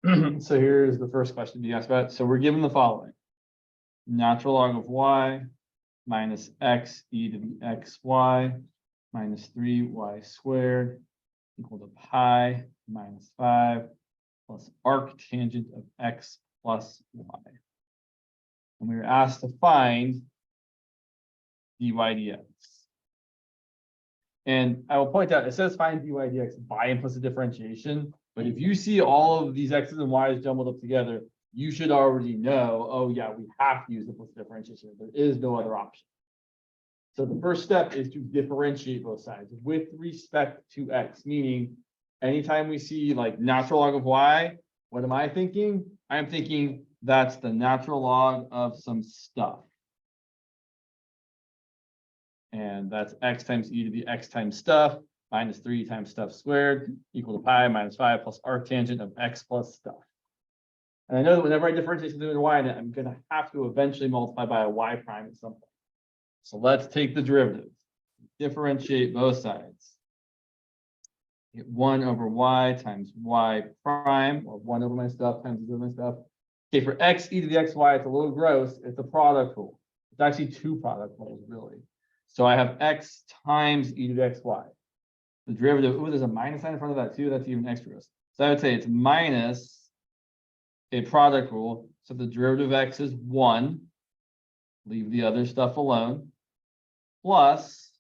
So here's the first question you asked about. So we're given the following. Natural log of y minus x e to the xy minus 3y squared equal to pi minus 5 plus arctangent of x plus y. And we were asked to find dy dx. And I will point out, it says find dy dx by implicit differentiation. But if you see all of these x's and y's jumbled up together, you should already know, oh yeah, we have to use implicit differentiation. There is no other option. So the first step is to differentiate both sides with respect to x, meaning anytime we see like natural log of y, what am I thinking? I'm thinking that's the natural log of some stuff. And that's x times e to the x times stuff minus 3 times stuff squared equal to pi minus 5 plus arctangent of x plus stuff. And I know that whenever I differentiate something with y in it, I'm going to have to eventually multiply by a y prime at some point. So let's take the derivative. Differentiate both sides. Get 1 over y times y prime, or 1 over my stuff times 2 over my stuff. Okay, for x e to the xy, it's a little gross. It's a product rule. It's actually two product rules, really. So I have x times e to the xy. The derivative, oh, there's a minus sign in front of that too. That's even extra gross. So I would say it's minus a product rule. So the derivative of x is 1. Leave the other stuff alone. Plus,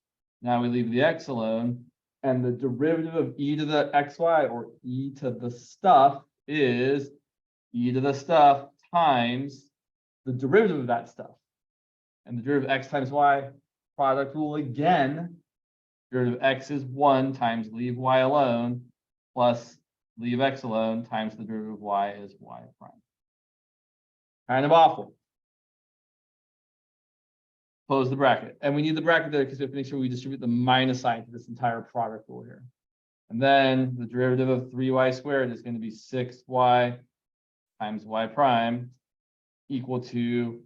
now we leave the x alone. And the derivative of e to the xy, or e to the stuff, is e to the stuff times the derivative of that stuff. And the derivative of x times y, product rule again. Derivative of x is 1 times leave y alone, plus leave x alone times the derivative of y is y prime. Kind of awful. Close the bracket. And we need the bracket there because we have to make sure we distribute the minus sign to this entire product rule here. And then the derivative of 3y squared is going to be 6y times y prime equal to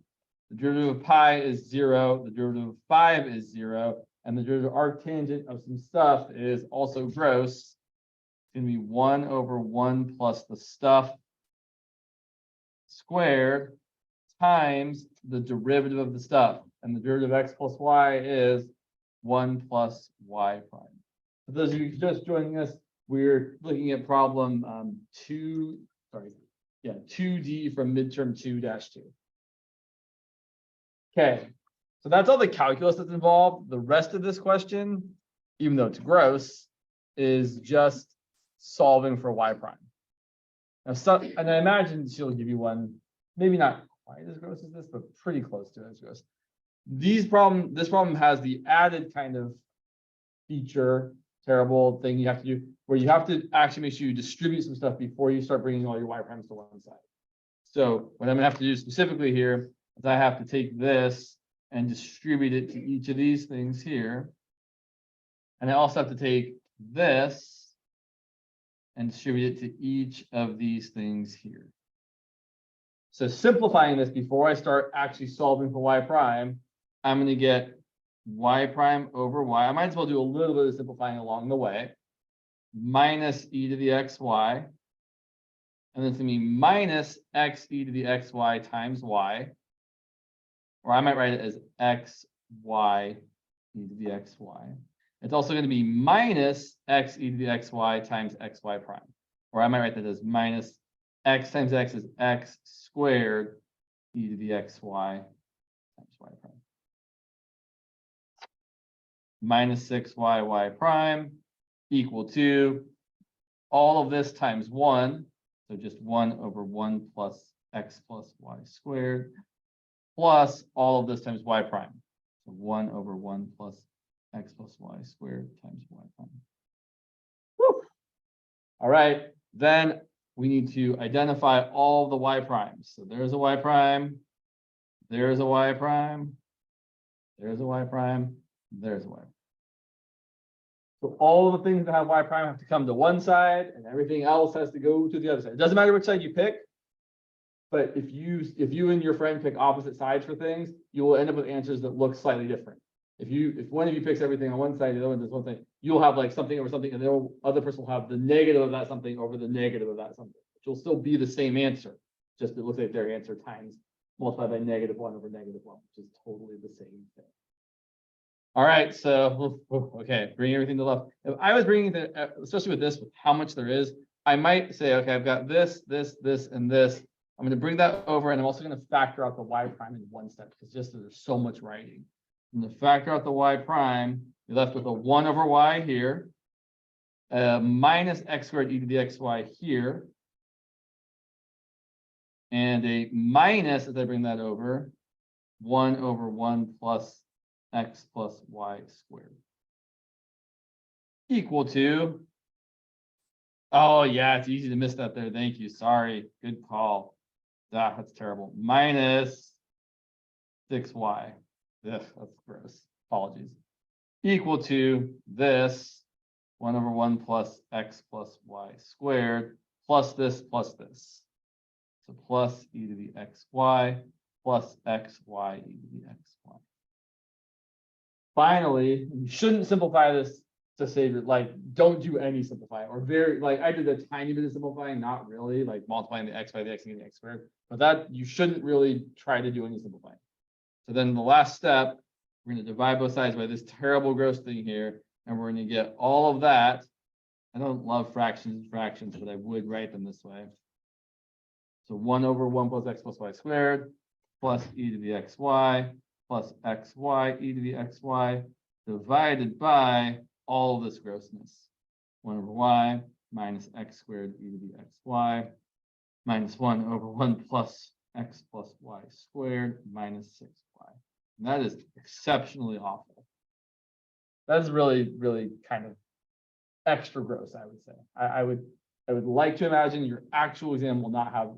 the derivative of pi is 0, the derivative of 5 is 0, and the derivative of arctangent of some stuff is also gross. It's going to be 1 over 1 plus the stuff squared times the derivative of the stuff. And the derivative of x plus y is 1 plus y prime. For those of you just joining us, we're looking at problem 2D from midterm 2-2. Okay, so that's all the calculus that's involved. The rest of this question, even though it's gross, is just solving for y prime. Now, and I imagine she'll give you one, maybe not quite as gross as this, but pretty close to as gross. This problem has the added kind of feature, terrible thing you have to do, where you have to actually make sure you distribute some stuff before you start bringing all your y primes to one side. So what I'm going to have to do specifically here is I have to take this and distribute it to each of these things here. And I also have to take this and distribute it to each of these things here. So simplifying this before I start actually solving for y prime, I'm going to get y prime over y. I might as well do a little bit of simplifying along the way. Minus e to the xy. And then it's going to be minus x e to the xy times y. Or I might write it as x, y, e to the xy. It's also going to be minus x e to the xy times xy prime. Or I might write that as minus x times x is x squared e to the xy times y prime. Minus 6y y prime equal to all of this times 1. So just 1 over 1 plus x plus y squared plus all of this times y prime. So 1 over 1 plus x plus y squared times y prime. Whew. All right, then we need to identify all the y primes. So there's a y prime, there's a y prime, there's a y prime, there's a y prime. So all the things that have y prime have to come to one side, and everything else has to go to the other side. It doesn't matter which side you pick, but if you and your friend pick opposite sides for things, you will end up with answers that look slightly different. If one of you picks everything on one side, the other one does one thing, you'll have like something over something, and the other person will have the negative of that something over the negative of that something. will still be the same answer. Just it looks like their answer times multiplied by -1 over -1, which is totally the same thing. All right, so okay, bring everything to left. If I was bringing the, especially with this, with how much there is, I might say, okay, I've got this, this, this, and this. I'm going to bring that over, and I'm also going to factor out the y prime in one step because just there's so much writing. I'm going to factor out the y prime. You're left with a 1 over y here, minus x squared e to the xy here, and a minus, as I bring that over, 1 over 1 plus x plus y squared equal to, oh yeah, it's easy to miss that there. Thank you. Sorry. Good call. Ah, that's terrible. Minus 6y. Ugh, that's gross. Apologies. Equal to this 1 over 1 plus x plus y squared plus this plus this. So plus e to the xy plus xy e to the xy. Finally, you shouldn't simplify this to save it. Like, don't do any simplifying, or very, like, I did a tiny bit of simplifying, not really, like multiplying the x by the x and getting x squared. But that you shouldn't really try to do any simplifying. So then the last step, we're going to divide both sides by this terrible gross thing here, and we're going to get all of that. I don't love fractions, but I would write them this way. So 1 over 1 plus x plus y squared plus e to the xy plus xy e to the xy divided by all of this grossness. 1 over y minus x squared e to the xy minus 1 over 1 plus x plus y squared minus 6y. And that is exceptionally awful. That is really, really kind of extra gross, I would say. I would like to imagine your actual exam will not have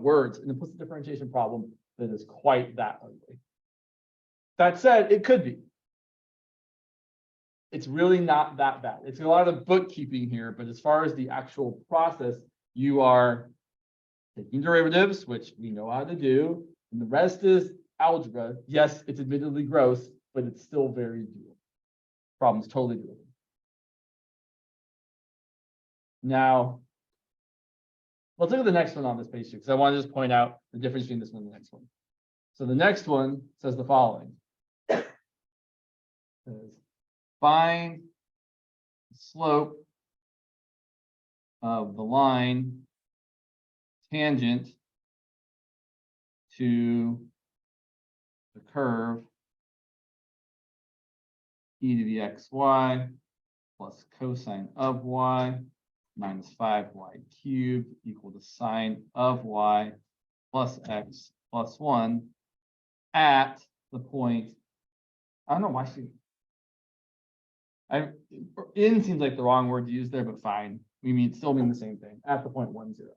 words, an implicit differentiation problem that is quite that ugly. That said, it could be. It's really not that bad. It's a lot of bookkeeping here, but as far as the actual process, you are taking derivatives, which we know how to do, and the rest is algebra. Yes, it's admittedly gross, but it's still very doable. Problem's totally doable. Now, let's look at the next one on this page too, because I want to just point out the difference between this one and the next one. So the next one says the following. It says, find the slope of the line tangent to the curve e to the xy plus cosine of y minus 5y cubed equal to sine of y plus x plus 1 at the point, I don't know why in seems like the wrong word to use there, but fine. We still mean the same thing, at the point 1, 0.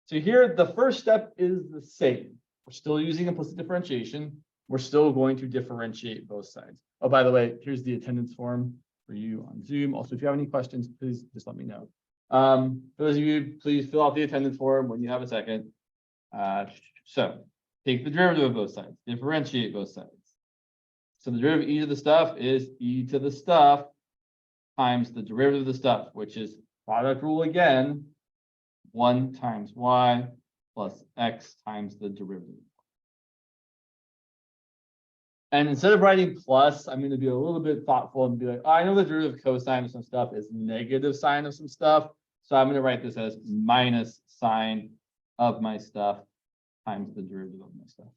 So here, the first step is the same. We're still using implicit differentiation. We're still going to differentiate both sides. Oh, by the way, here's the attendance form for you on Zoom. Also, if you have any questions, please just let me know. For those of you, please fill out the attendance form when you have a second. So take the derivative of both sides, differentiate both sides. So the derivative of e to the stuff is e to the stuff times the derivative of the stuff, which is product rule again, 1 times y plus x times the derivative. And instead of writing plus, I'm going to be a little bit thoughtful and be like, oh, I know the derivative of cosine of some stuff is negative sine of some stuff. So I'm going to write this as minus sine of my stuff times the derivative of my stuff.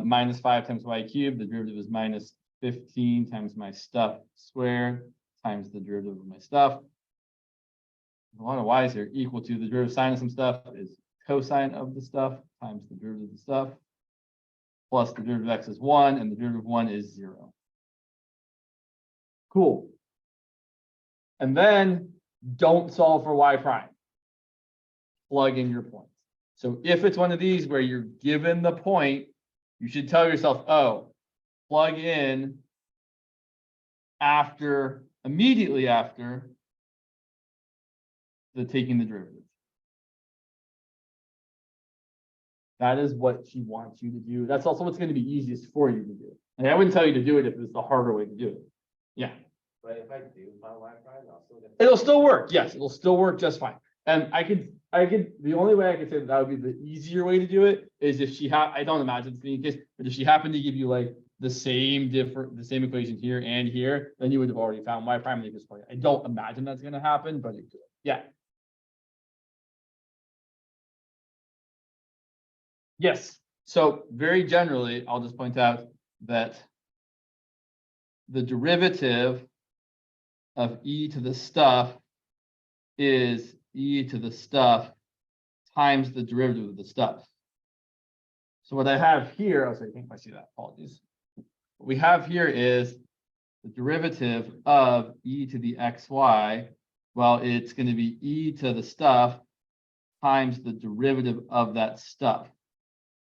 Minus 5 times y cubed, the derivative is minus 15 times my stuff squared times the derivative of my stuff. A lot of y's here, equal to the derivative of sine of some stuff is cosine of the stuff times the derivative of the stuff plus the derivative of x is 1 and the derivative of 1 is 0. Cool. And then don't solve for y prime. Plug in your points. So if it's one of these where you're given the point, you should tell yourself, oh, plug in immediately after taking the derivative. That is what she wants you to do. That's also what's going to be easiest for you to do. And I wouldn't tell you to do it if it's the harder way to do it. Yeah. But if I do find Y prime, I'll still get. It'll still work. Yes, it'll still work just fine. And I could, the only way I could say that would be the easier way to do it is if she I don't imagine it's being the case, but if she happened to give you like the same equation here and here, then you would have already found Y prime. And you just plug it. I don't imagine that's going to happen, but it could. Yeah. Yes. So very generally, I'll just point out that the derivative of e to the stuff is e to the stuff times the derivative of the stuff. So what I have here, I think if I see that, apologies. What we have here is the derivative of e to the xy. Well, it's going to be e to the stuff times the derivative of that stuff.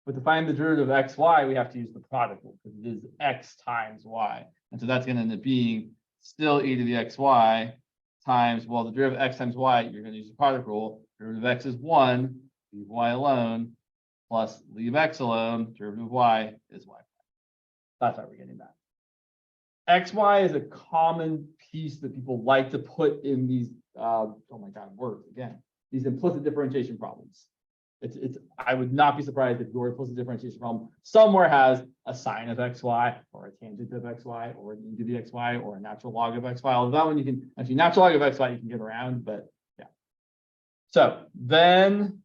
But to find the derivative of xy, we have to use the product rule because it is x times y. And so that's going to end up being still e to the xy times, well, the derivative of x times y, you're going to use the product rule. Derivative of x is 1, leave y alone, plus leave x alone, derivative of y is y. That's how we're getting that. xy is a common piece that people like to put in these, oh my God, words again, these implicit differentiation problems. I would not be surprised if your implicit differentiation problem somewhere has a sine of xy or a tangent of xy or an e to the xy or a natural log of xy. Although that one you can actually natural log of xy you can get around, but yeah. So then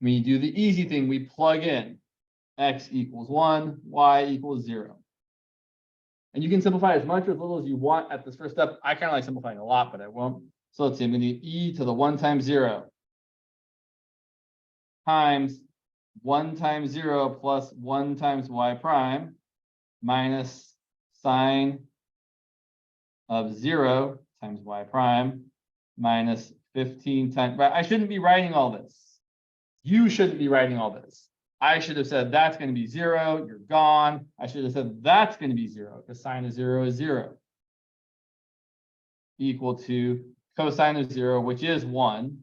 when you do the easy thing, we plug in x equals 1, y equals 0. And you can simplify as much or as little as you want at this first step. I kind of like simplifying a lot, but I won't. So let's see, I'm going to do e to the 1 times 0. Times 1 times 0 plus 1 times y prime minus sine of 0 times y prime minus 15 times, right? I shouldn't be writing all this. You shouldn't be writing all this. I should have said that's going to be 0, you're gone. I should have said that's going to be 0 because sine of 0 is 0. Equal to cosine of 0, which is 1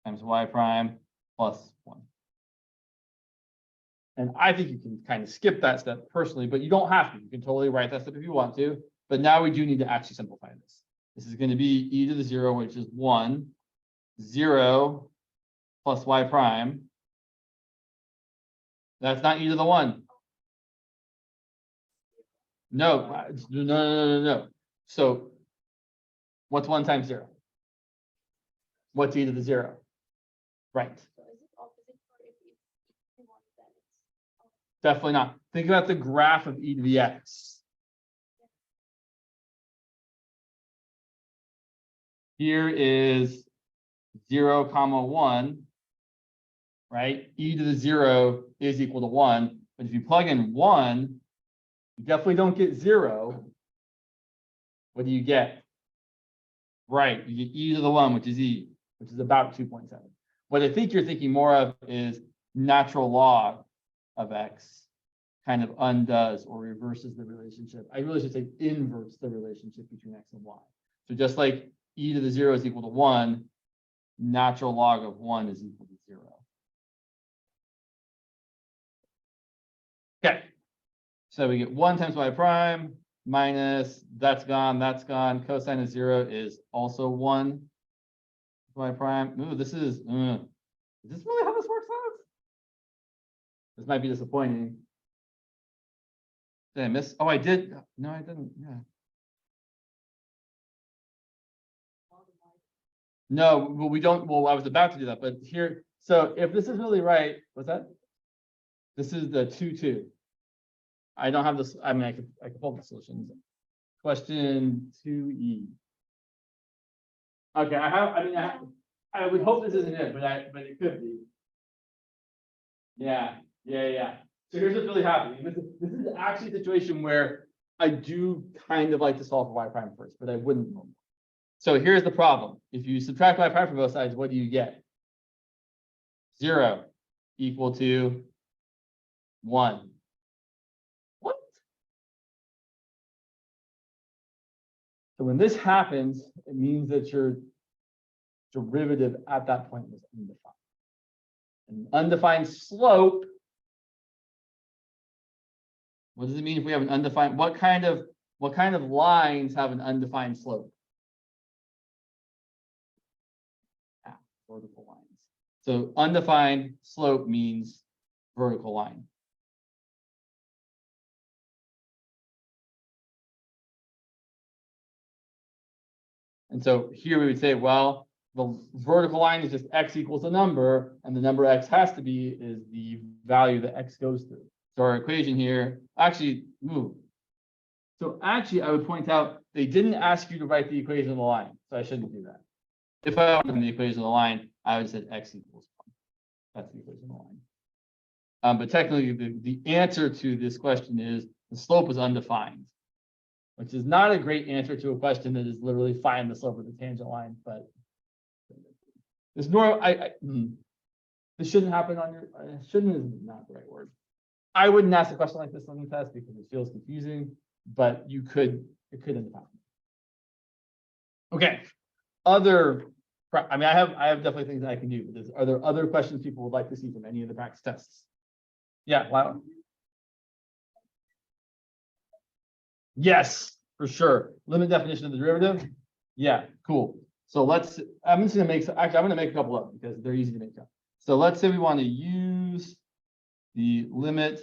times y prime plus 1. And I think you can kind of skip that step personally, but you don't have to. You can totally write that step if you want to. But now we do need to actually simplify this. This is going to be e to the 0, which is 1, 0 plus y prime. That's not e to the 1. No. So what's 1 times 0? What's e to the 0? Right. Definitely not. Think about the graph of e to the x. Here is 0, 1, right? E to the 0 is equal to 1. But if you plug in 1, you definitely don't get 0. What do you get? Right, you get e to the 1, which is e, which is about 2.7. What I think you're thinking more of is natural log of x kind of undoes or reverses the relationship. I really should say inverts the relationship between x and y. So just like e to the 0 is equal to 1, natural log of 1 is equal to 0. Okay, so we get 1 times y prime minus, that's gone, cosine of 0 is also 1 y prime. Ooh, this is this really how this works out? This might be disappointing. Did I miss? Oh, I did. No, I didn't. Yeah. No, well, we don't. Well, I was about to do that, but here. So if this is really right, what's that? This is the 2, 2. I don't have this. I mean, I can pull the solutions. Question 2E. Okay, I would hope this isn't it, but it could be. Yeah. So here's what's really happening. This is actually a situation where I do kind of like to solve for y prime first, but I wouldn't. So here's the problem. If you subtract y prime from both sides, what do you get? 0 equal to 1. What? So when this happens, it means that your derivative at that point was undefined. An undefined slope. What does it mean if we have an undefined? What kind of what kind of lines have an undefined slope? Vertical lines. So undefined slope means vertical line. And so here we would say, well, the vertical line is just x equals a number, and the number x has to be is the value that x goes through. So our equation here, actually, move. So actually, I would point out they didn't ask you to write the equation of the line, so I shouldn't do that. If I wanted the equation of the line, I would have said x equals 1. That's the equation of the line. But technically, the answer to this question is the slope is undefined, which is not a great answer to a question that is literally find the slope of the tangent line. But there's this shouldn't happen on your. Shouldn't is not the right word. I wouldn't ask a question like this on the test because it feels confusing. But you could. It could end up happening. Okay. I mean, I have definitely things that I can do. Are there other questions people would like to see from any of the practice tests? Yeah, wow. Yes, for sure. Limit definition of the derivative. Yeah, cool. So I'm just gonna make, I'm gonna make a couple up because they're easy to make up. So let's say we want to use the limit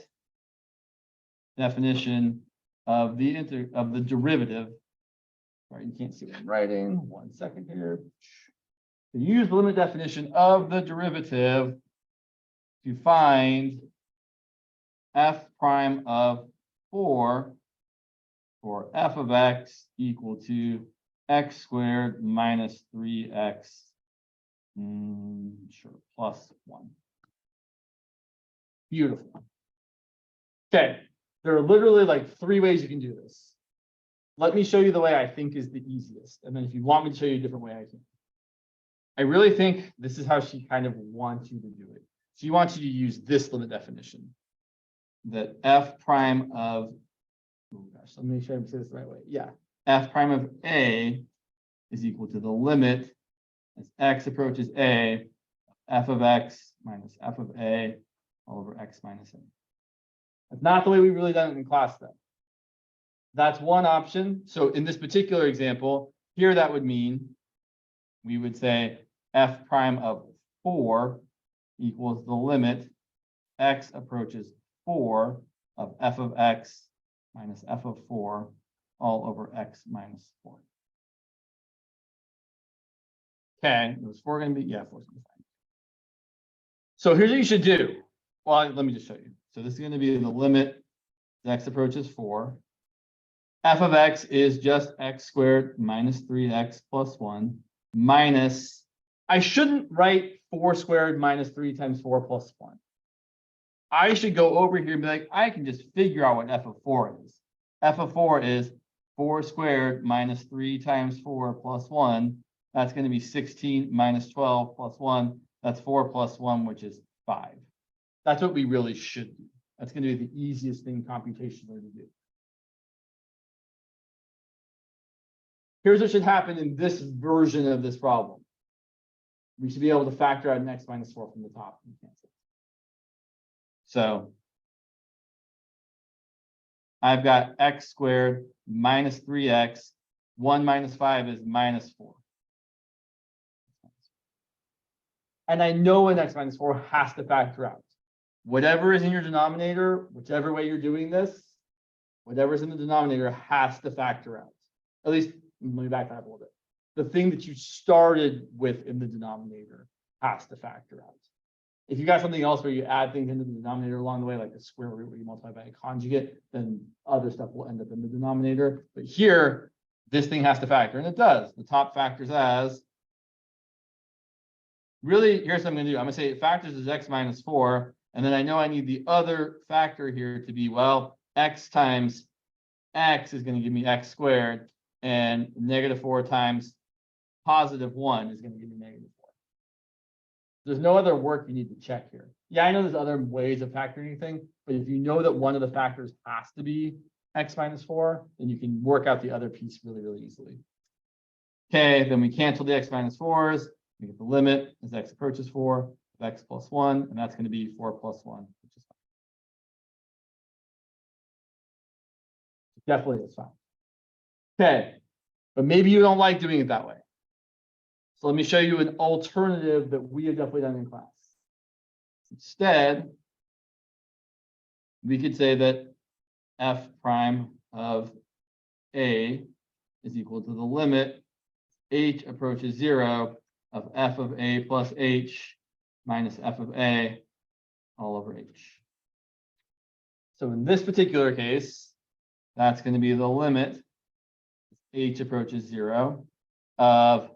definition of the derivative. Sorry, you can't see what I'm writing. 1 second here. To use the limit definition of the derivative to find f prime of 4 for f of x equal to x squared minus 3x plus 1. Beautiful. Okay, there are literally like 3 ways you can do this. Let me show you the way I think is the easiest. And then if you want me to show you a different way, I can. I really think this is how she kind of wants you to do it. She wants you to use this limit definition. That f prime of, oh gosh, let me make sure I say this the right way. Yeah, f prime of a is equal to the limit as x approaches a, f of x minus f of a all over x minus a. That's not the way we've really done it in class, though. That's one option. So in this particular example, here that would mean we would say f prime of 4 equals the limit x approaches 4 of f of x minus f of 4 all over x minus 4. Okay, was 4 going to be? Yeah, 4 is going to be fine. So here's what you should do. Well, let me just show you. So this is going to be the limit x approaches 4. F of x is just x squared minus 3x plus 1 minus, I shouldn't write 4 squared minus 3 times 4 plus 1. I should go over here and be like, I can just figure out what f of 4 is. F of 4 is 4 squared minus 3 times 4 plus 1. That's going to be 16 minus 12 plus 1. That's 4 plus 1, which is 5. That's what we really should do. That's going to be the easiest thing computationally to do. Here's what should happen in this version of this problem. We should be able to factor out an x minus 4 from the top and cancel. So I've got x squared minus 3x. 1 minus 5 is minus 4. And I know an x minus 4 has to factor out. Whatever is in your denominator, whichever way you're doing this, whatever's in the denominator has to factor out. At least, let me back that up a little bit. The thing that you started with in the denominator has to factor out. If you got something else where you add things into the denominator along the way, like a square root where you multiply by a conjugate, then other stuff will end up in the denominator. But here, this thing has to factor, and it does. The top factors as, really, here's what I'm going to do. I'm going to say it factors as x minus 4, and then I know I need the other factor here to be, well, x times x is going to give me x squared, and negative 4 times positive 1 is going to give me negative 4. There's no other work you need to check here. Yeah, I know there's other ways of factoring anything, but if you know that one of the factors has to be x minus 4, then you can work out the other piece really, really easily. Okay, then we cancel the x minus 4s. We get the limit as x approaches 4 of x plus 1, and that's going to be 4 plus 1, which is fine. Definitely is fine. Okay, but maybe you don't like doing it that way. So let me show you an alternative that we have definitely done in class. Instead, we could say that f prime of a is equal to the limit h approaches 0 of f of a plus h minus f of a all over h. So in this particular case, that's going to be the limit h approaches 0 of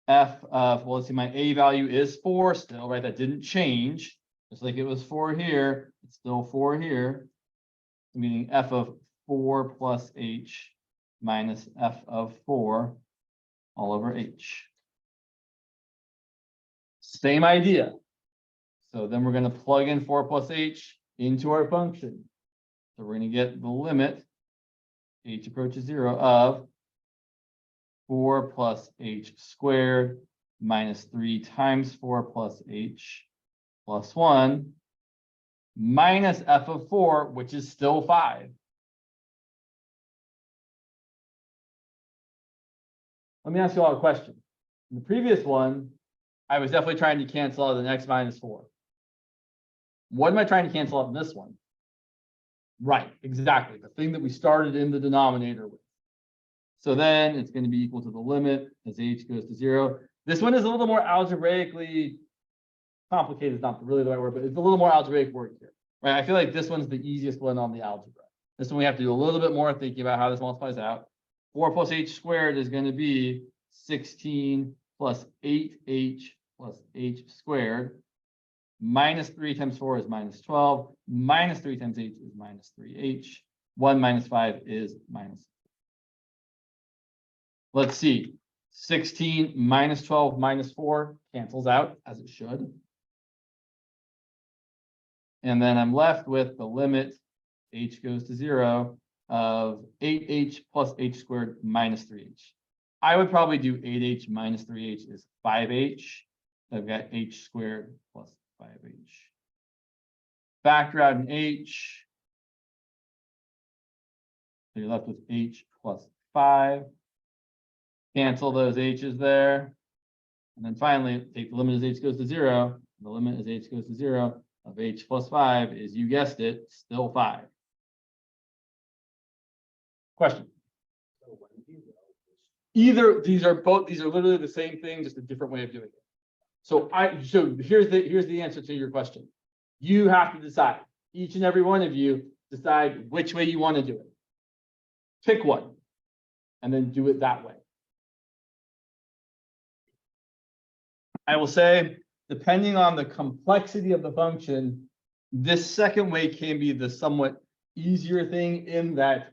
f of, well, let's see, my a value is 4 still, right? That didn't change. Just like it was 4 here, it's still 4 here. Meaning f of 4 plus h minus f of 4 all over h. Same idea. So then we're going to plug in 4 plus h into our function. So we're going to get the limit h approaches 0 of 4 plus h squared minus 3 times 4 plus h plus 1 minus f of 4, which is still 5. Let me ask you all a question. In the previous one, I was definitely trying to cancel out an x minus 4. What am I trying to cancel out in this one? Right, exactly. The thing that we started in the denominator with. So then it's going to be equal to the limit as h goes to 0. This one is a little more algebraically complicated. It's not really the right word, but it's a little more algebraic work here. Right? I feel like this one's the easiest one on the algebra. This one we have to do a little bit more thinking about how this multiplies out. 4 plus h squared is going to be 16 plus 8h plus h squared. Minus 3 times 4 is minus 12. Minus 3 times h is minus 3h. 1 minus 5 is minus. Let's see. 16 minus 12 minus 4 cancels out, as it should. And then I'm left with the limit h goes to 0 of 8h plus h squared minus 3h. I would probably do 8h minus 3h is 5h. I've got h squared plus 5h. Factor out an h. So you're left with h plus 5. Cancel those h's there. And then finally, take the limit as h goes to 0. The limit as h goes to 0 of h plus 5 is, you guessed it, still 5. Question. Either these are literally the same thing, just a different way of doing it. So here's the answer to your question. You have to decide. Each and every one of you decide which way you want to do it. Pick one and then do it that way. I will say, depending on the complexity of the function, this second way can be the somewhat easier thing, in that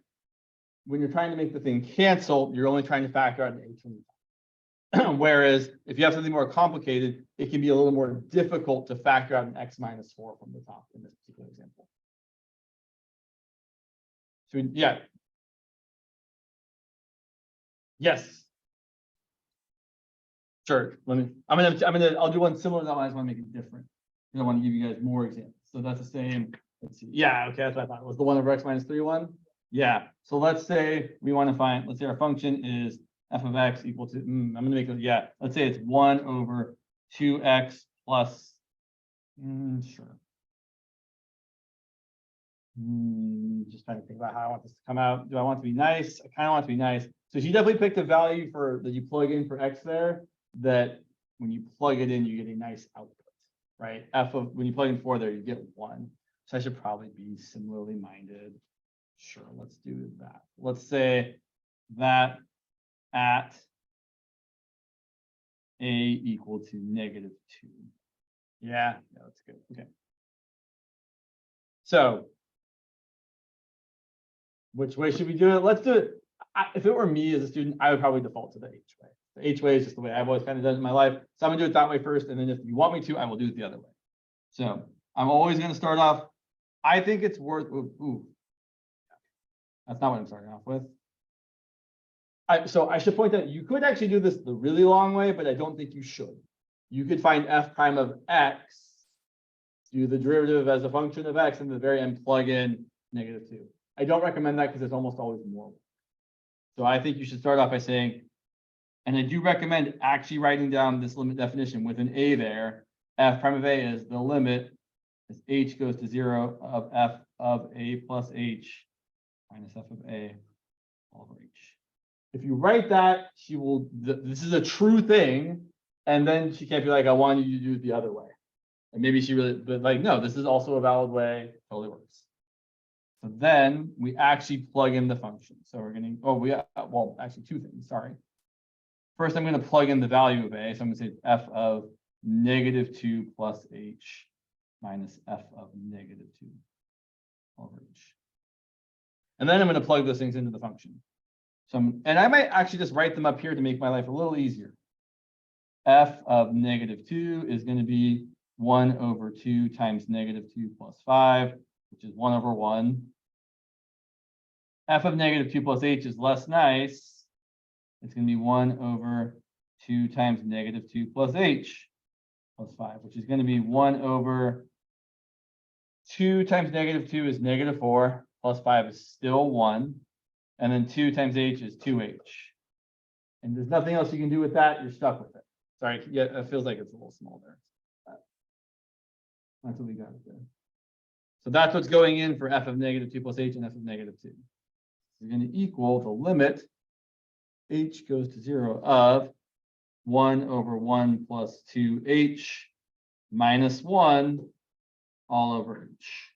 when you're trying to make the thing cancel, you're only trying to factor out an h from the top. Whereas if you have something more complicated, it can be a little more difficult to factor out an x minus 4 from the top in this particular example. So yeah. Yes. Sure. I'll do one similar to that. I just want to make it different. I want to give you guys more examples. So that's the same. Let's see. Yeah. Okay. That's what I thought. It was the one over x minus 3 one. Yeah. So let's say we want to find, let's say our function is f of x equal to, I'm going to make it, yeah. Let's say it's 1 over 2x plus, sure. Just trying to think about how I want this to come out. Do I want it to be nice? I kind of want it to be nice. So you definitely picked a value for that you plug in for x there, that when you plug it in, you get a nice output, right? F of, when you plug in 4 there, you get 1. So I should probably be similarly minded. Sure, let's do that. Let's say that at a equal to -2. Yeah, that's good. Okay. So which way should we do it? Let's do it. If it were me as a student, I would probably default to the h way. The h way is just the way I've always kind of done it in my life. So I'm gonna do it that way first, and then if you want me to, I will do it the other way. So I'm always gonna start off. I think it's worth. Ooh. That's not what I'm starting off with. So I should point out, you could actually do this the really long way, but I don't think you should. You could find f prime of x, do the derivative as a function of x, and at the very end plug in -2. I don't recommend that because there's almost always more. So I think you should start off by saying, and I do recommend actually writing down this limit definition with an A there. F prime of A is the limit as h goes to 0 of f of a plus h minus f of a all over h. If you write that, she will, this is a true thing. And then she can't be like, I want you to do it the other way. And maybe she really, but like, no, this is also a valid way, totally works. So then we actually plug in the function. So we're going to, well, actually two things, sorry. First, I'm going to plug in the value of a. So I'm going to say f of -2 plus h minus f of -2 over h. And then I'm going to plug those things into the function. So and I might actually just write them up here to make my life a little easier. F of -2 is going to be 1 over 2 times -2 plus 5, which is 1 over 1. F of -2 plus h is less nice. It's going to be 1 over 2 times -2 plus h plus 5, which is going to be 1 over 2 times -2 is -4 plus 5 is still 1. And then 2 times h is 2h. And there's nothing else you can do with that. You're stuck with it. Sorry, yeah, it feels like it's a little small there. That's what we got there. So that's what's going in for f of -2 plus h and f of -2. We're going to equal the limit h goes to 0 of 1 over 1 plus 2h minus 1 all over h.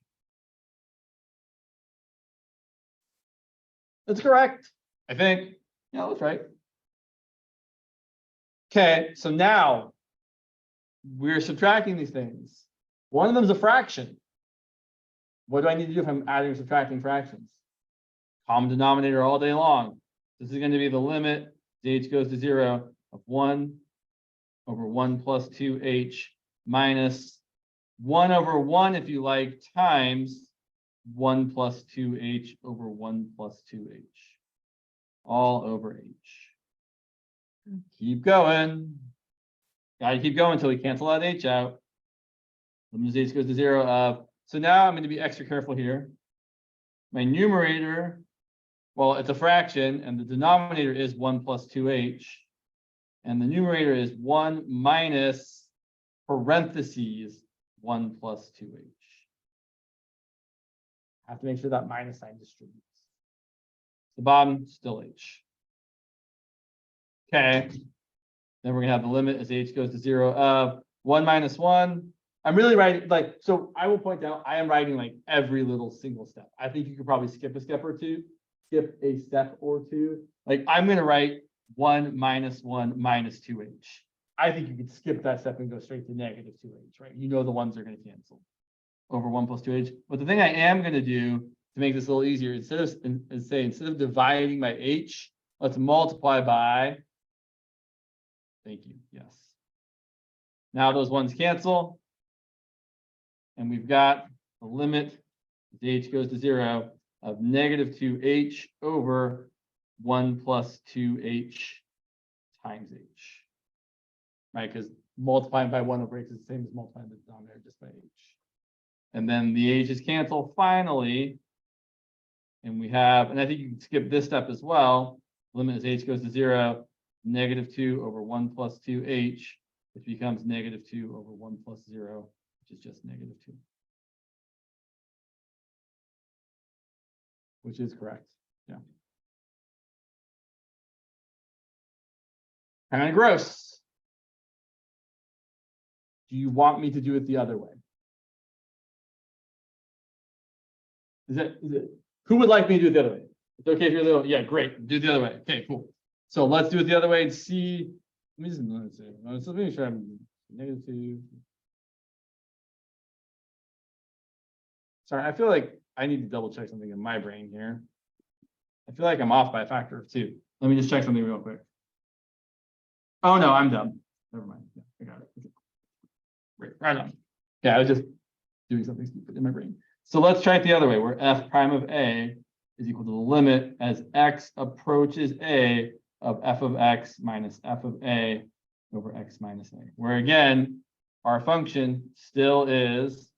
That's correct, I think. Yeah, that's right. Okay, so now we're subtracting these things. One of them is a fraction. What do I need to do if I'm adding or subtracting fractions? Common denominator all day long. This is going to be the limit as h goes to 0 of 1 over 1 plus 2h minus 1 over 1, if you like, times 1 plus 2h over 1 plus 2h all over h. Keep going. Gotta keep going until we cancel that h out. Limit as h goes to 0 of, so now I'm going to be extra careful here. My numerator, well, it's a fraction, and the denominator is 1 plus 2h. And the numerator is 1 minus parentheses 1 plus 2h. Have to make sure that minus sign distributes. The bottom, still h. Okay. Then we're going to have the limit as h goes to 0 of 1 minus 1. I'm really writing, like, so I will point out, I am writing like every little single step. I think you could probably skip a step or two, skip a step or two. Like, I'm going to write 1 minus 1 minus 2h. I think you could skip that step and go straight to -2h, right? You know the ones are going to cancel over 1 plus 2h. But the thing I am going to do to make this a little easier, instead of dividing by h, let's multiply by, thank you, yes. Now those ones cancel. And we've got the limit as h goes to 0 of -2h over 1 plus 2h times h. Right, because multiplying by 1 over h is the same as multiplying the denominator just by h. And then the h's cancel finally. And we have, and I think you can skip this step as well. Limit as h goes to 0, -2 over 1 plus 2h, which becomes -2 over 1 plus 0, which is just -2. Which is correct. Yeah. Kind of gross. Do you want me to do it the other way? Is it who would like me to do it the other way? It's okay if you're a little, yeah, great. Do it the other way. Okay, cool. So let's do it the other way and see. Let me make sure I'm -2. Sorry, I feel like I need to double check something in my brain here. I feel like I'm off by a factor of 2. Let me just check something real quick. Oh no, I'm dumb. Never mind. Yeah, I got it. Okay. Great, right on. Yeah, I was just doing something stupid in my brain. So let's try it the other way, where f prime of a is equal to the limit as x approaches a of f of x minus f of a over x minus a. Where again, our function still is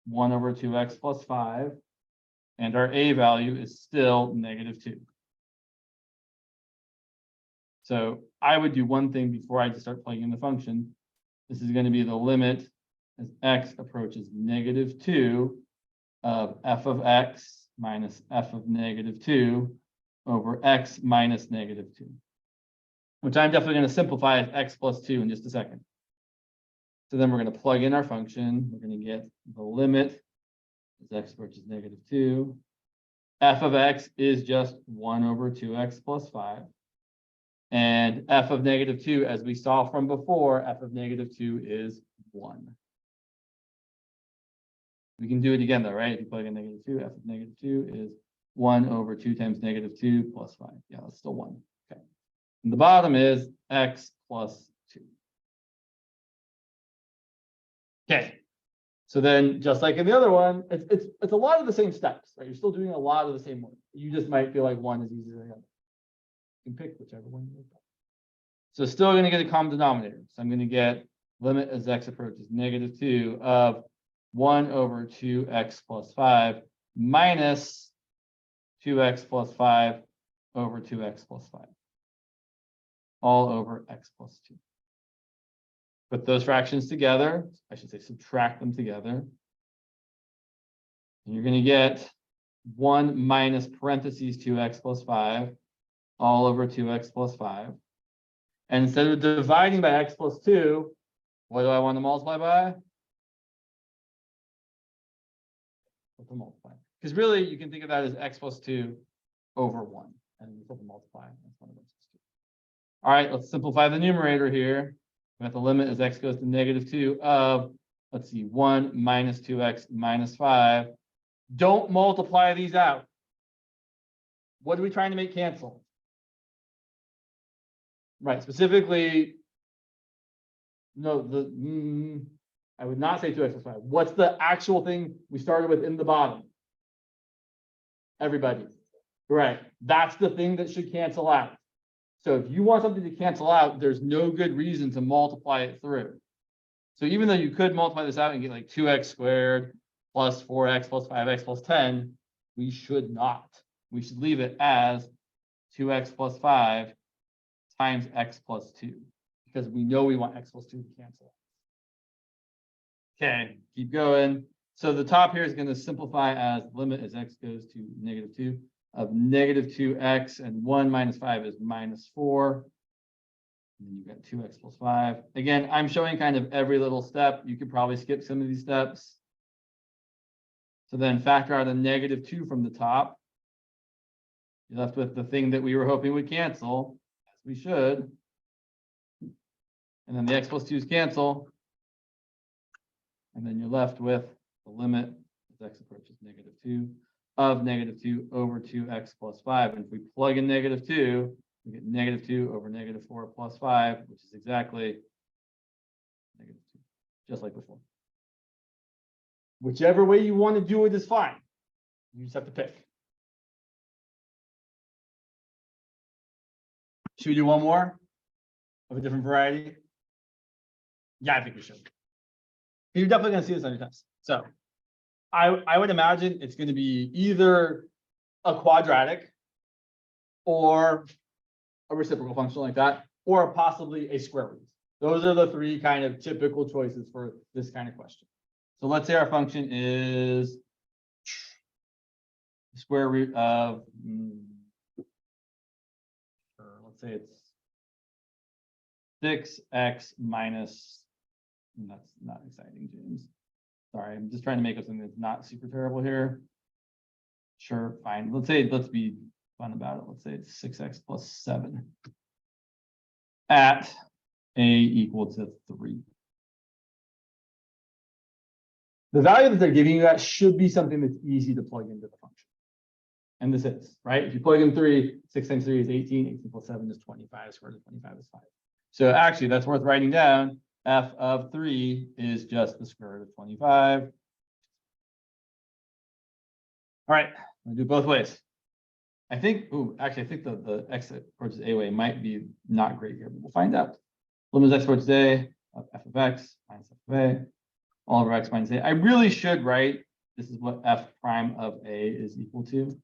1 over 2x plus 5, and our a value is still -2. So I would do one thing before I just start plugging in the function. This is going to be the limit as x approaches -2 of f of x minus f of -2 over x minus -2, which I'm definitely going to simplify as x plus 2 in just a second. So then we're going to plug in our function. We're going to get the limit as x approaches -2. F of x is just 1 over 2x plus 5. And f of -2, as we saw from before, f of -2 is 1. We can do it again though, right? If you plug in -2, f of -2 is 1 over 2 times -2 plus 5. Yeah, that's still 1. Okay. And the bottom is x plus 2. Okay. So then, just like in the other one, it's a lot of the same steps, right? You're still doing a lot of the same work. You just might feel like one is easier than the other. You can pick whichever one you like. So still going to get a common denominator. So I'm going to get limit as x approaches -2 of 1 over 2x plus 5 minus 2x plus 5 over 2x plus 5, all over x plus 2. Put those fractions together. I should say subtract them together. And you're going to get 1 minus parentheses 2x plus 5 all over 2x plus 5. And instead of dividing by x plus 2, what do I want to multiply by? Flip the multiply. Because really, you can think of that as x plus 2 over 1. And you flip the multiply. That's 1 over x plus 2. All right, let's simplify the numerator here. We have the limit as x goes to -2 of, let's see, 1 minus 2x minus 5. Don't multiply these out. What are we trying to make cancel? Right, specifically, no, I would not say 2x plus 5. What's the actual thing we started with in the bottom? Everybody. Right, that's the thing that should cancel out. So if you want something to cancel out, there's no good reason to multiply it through. So even though you could multiply this out and get like 2x squared plus 4x plus 5x plus 10, we should not. We should leave it as 2x plus 5 times x plus 2, because we know we want x plus 2 to cancel. Okay, keep going. So the top here is going to simplify as limit as x goes to -2 of -2x, and 1 minus 5 is -4. And then you've got 2x plus 5. Again, I'm showing kind of every little step. You could probably skip some of these steps. So then factor out a -2 from the top. You're left with the thing that we were hoping would cancel, as we should. And then the x plus 2's cancel. And then you're left with the limit as x approaches -2 of -2 over 2x plus 5. And if we plug in -2, we get -2 over -4 plus 5, which is exactly -2, just like before. Whichever way you want to do it is fine. You just have to pick. Should we do one more of a different variety? Yeah, I think we should. You're definitely going to see this on your test. So I would imagine it's going to be either a quadratic or a reciprocal function like that, or possibly a square root. Those are the three kind of typical choices for this kind of question. So let's say our function is the square root of, let's say it's 6x minus, that's not exciting, James. Sorry, I'm just trying to make up something that's not super terrible here. Sure, fine. Let's be fun about it. Let's say it's 6x plus 7 at a equal to 3. The value that they're giving you that should be something that's easy to plug into the function. And this is, right? If you plug in 3, 6 times 3 is 18, 18 plus 7 is 25, square root of 25 is 5. So actually, that's worth writing down. F of 3 is just the square root of 25. All right, I'm gonna do it both ways. I think, actually, I think the x approaches a way might be not great here, but we'll find out. Limit x approaches a of f of x minus f of a, all over x minus a. I really should write, this is what f prime of a is equal to.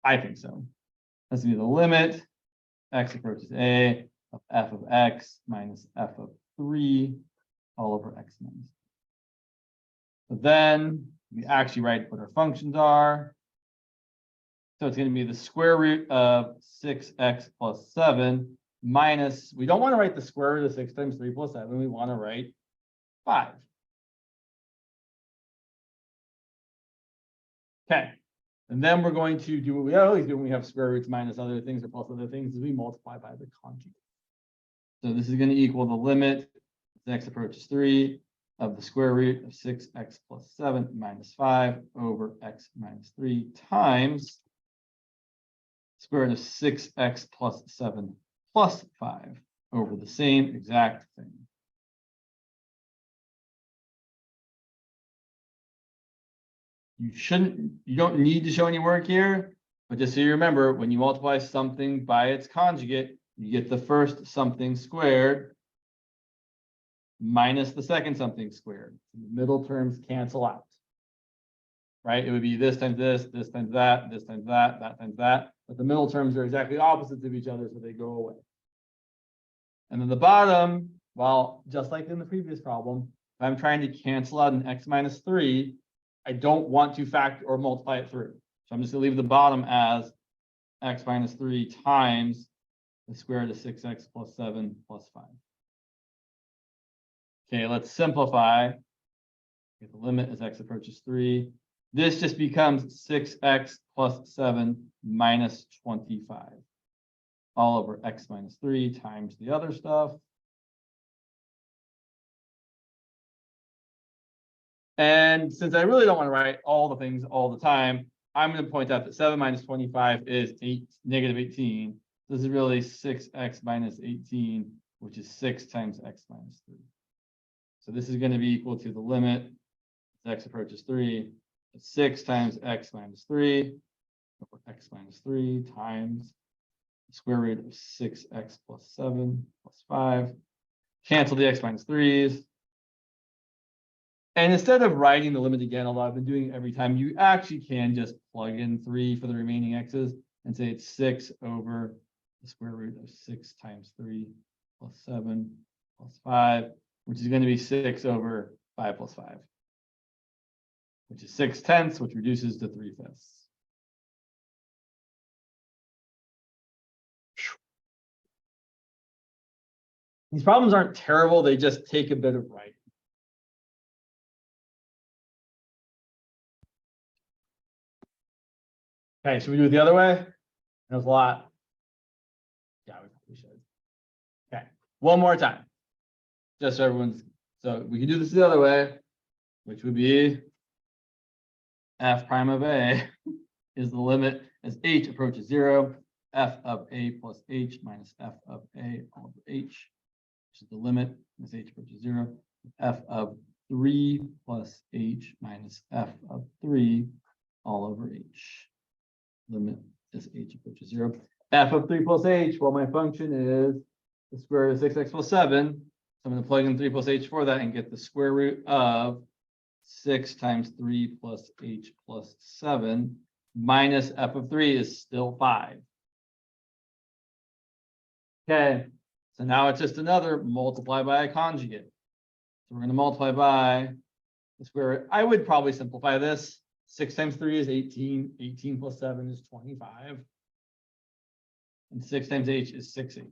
I think so. That's gonna be the limit x approaches a of f of x minus f of 3 all over x minus. But then we actually write what our functions are. So it's going to be the square root of 6x plus 7 minus, we don't want to write the square root of 6 times 3 plus 7. We want to write 5. Okay. And then we're going to do what we always do when we have square roots minus other things or plus other things, is we multiply by the conjugate. So this is going to equal the limit as x approaches 3 of the square root of 6x plus 7 minus 5 over x minus 3 times square root of 6x plus 7 plus 5 over the same exact thing. You don't need to show any work here, but just so you remember, when you multiply something by its conjugate, you get the first something squared minus the second something squared. The middle terms cancel out. Right? It would be this times this times that, this times that times that. But the middle terms are exactly opposites of each other, so they go away. And then the bottom, well, just like in the previous problem, if I'm trying to cancel out an x minus 3, I don't want to factor or multiply it through. So I'm just going to leave the bottom as x minus 3 times the square root of 6x plus 7 plus 5. Okay, let's simplify. Get the limit as x approaches 3. This just becomes 6x plus 7 minus 25 all over x minus 3 times the other stuff. And since I really don't want to write all the things all the time, I'm going to point out that 7 minus 25 is negative 18. This is really 6x minus 18, which is 6 times x minus 3. So this is going to be equal to the limit as x approaches 3. 6 times x minus 3 over x minus 3 times the square root of 6x plus 7 plus 5. Cancel the x minus 3s. And instead of writing the limit again, although I've been doing it every time, you actually can just plug in 3 for the remaining x's and say it's 6 over the square root of 6 times 3 plus 7 plus 5, which is going to be 6 over 5 plus 5, which is 6/10, which reduces to 3/5. These problems aren't terrible. They just take a bit of writing. Okay, should we do it the other way? There's a lot. Yeah, we should. Okay, one more time. Just so everyone's, so we can do this the other way, which would be f prime of a is the limit as h approaches 0, f of a plus h minus f of a all over h, which is the limit as h approaches 0, f of 3 plus h minus f of 3 all over h. Limit as h approaches 0. F of 3 plus h, well, my function is the square root of 6x plus 7. So I'm going to plug in 3 plus h for that and get the square root of 6 times 3 plus h plus 7 minus f of 3 is still 5. Okay, so now it's just another multiply by a conjugate. So we're going to multiply by the square root. I would probably simplify this. 6 times 3 is 18. 18 plus 7 is 25. And 6 times h is 6h.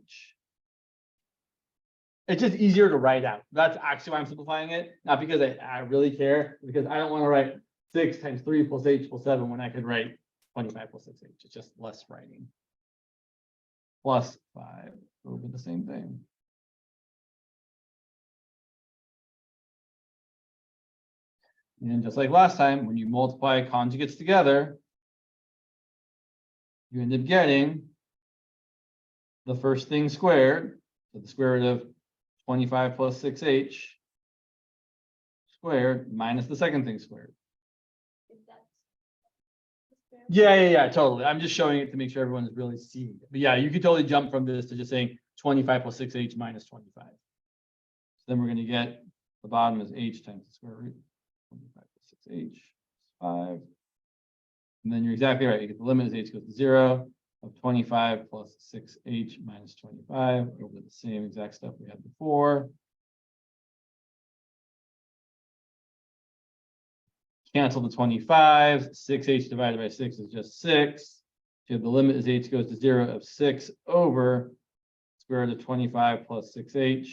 It's just easier to write out. That's actually why I'm simplifying it. Not because I really care, because I don't want to write 6 times 3 plus h plus 7 when I could write 25 plus 6h. It's just less writing. Plus 5 over the same thing. And just like last time, when you multiply conjugates together, you end up getting the first thing squared, so the square root of 25 plus 6h squared minus the second thing squared. Yeah, totally. I'm just showing it to make sure everyone's really seeing it. But yeah, you could totally jump from this to just saying 25 plus 6h minus 25. So then we're going to get the bottom is h times the square root. 25 plus 6h, 5. And then you're exactly right. You get the limit as h goes to 0. of 25 plus 6h minus 25 over the same exact stuff we had before. Cancel the 25, 6h divided by 6 is just 6. So the limit as h goes to 0 of 6 over square root of 25 plus 6h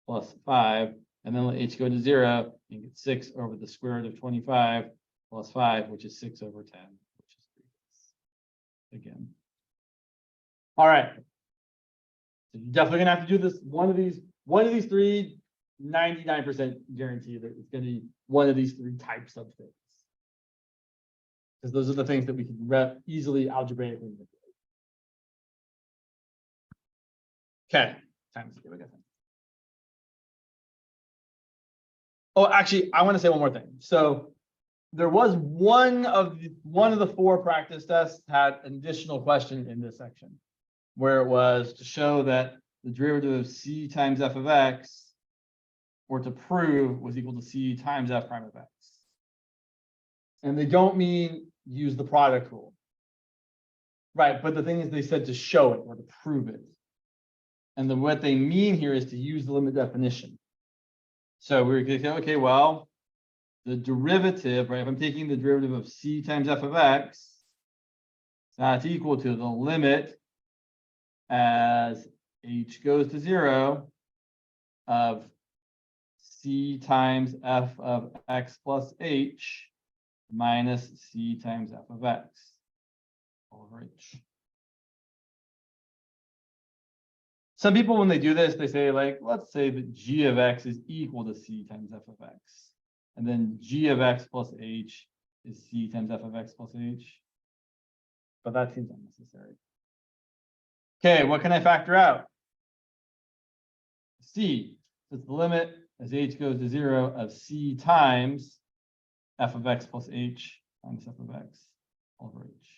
plus 5. And then let h go to 0 and get 6 over the square root of 25 plus 5, which is 6 over 10, which is 3 again. All right. So you're definitely gonna have to do this. One of these three, 99% guarantee that it's gonna be one of these three types of things. Because those are the things that we can easily algebraically manipulate. Okay, time to skip again. Oh, actually, I want to say one more thing. So there was one of the 4 practice tests had an additional question in this section, where it was to show that the derivative of c times f of x, or to prove, was equal to c times f prime of x. And they don't mean use the product rule. Right, but the thing is they said to show it or to prove it. And then what they mean here is to use the limit definition. So we're going to say, okay, well, the derivative, right? If I'm taking the derivative of c times f of x, that's equal to the limit as h goes to 0 of c times f of x plus h minus c times f of x over h. Some people, when they do this, they say, like, let's say that g of x is equal to c times f of x. And then g of x plus h is c times f of x plus h. But that seems unnecessary. Okay, what can I factor out? C. So it's the limit as h goes to 0 of c times f of x plus h times f of x over h.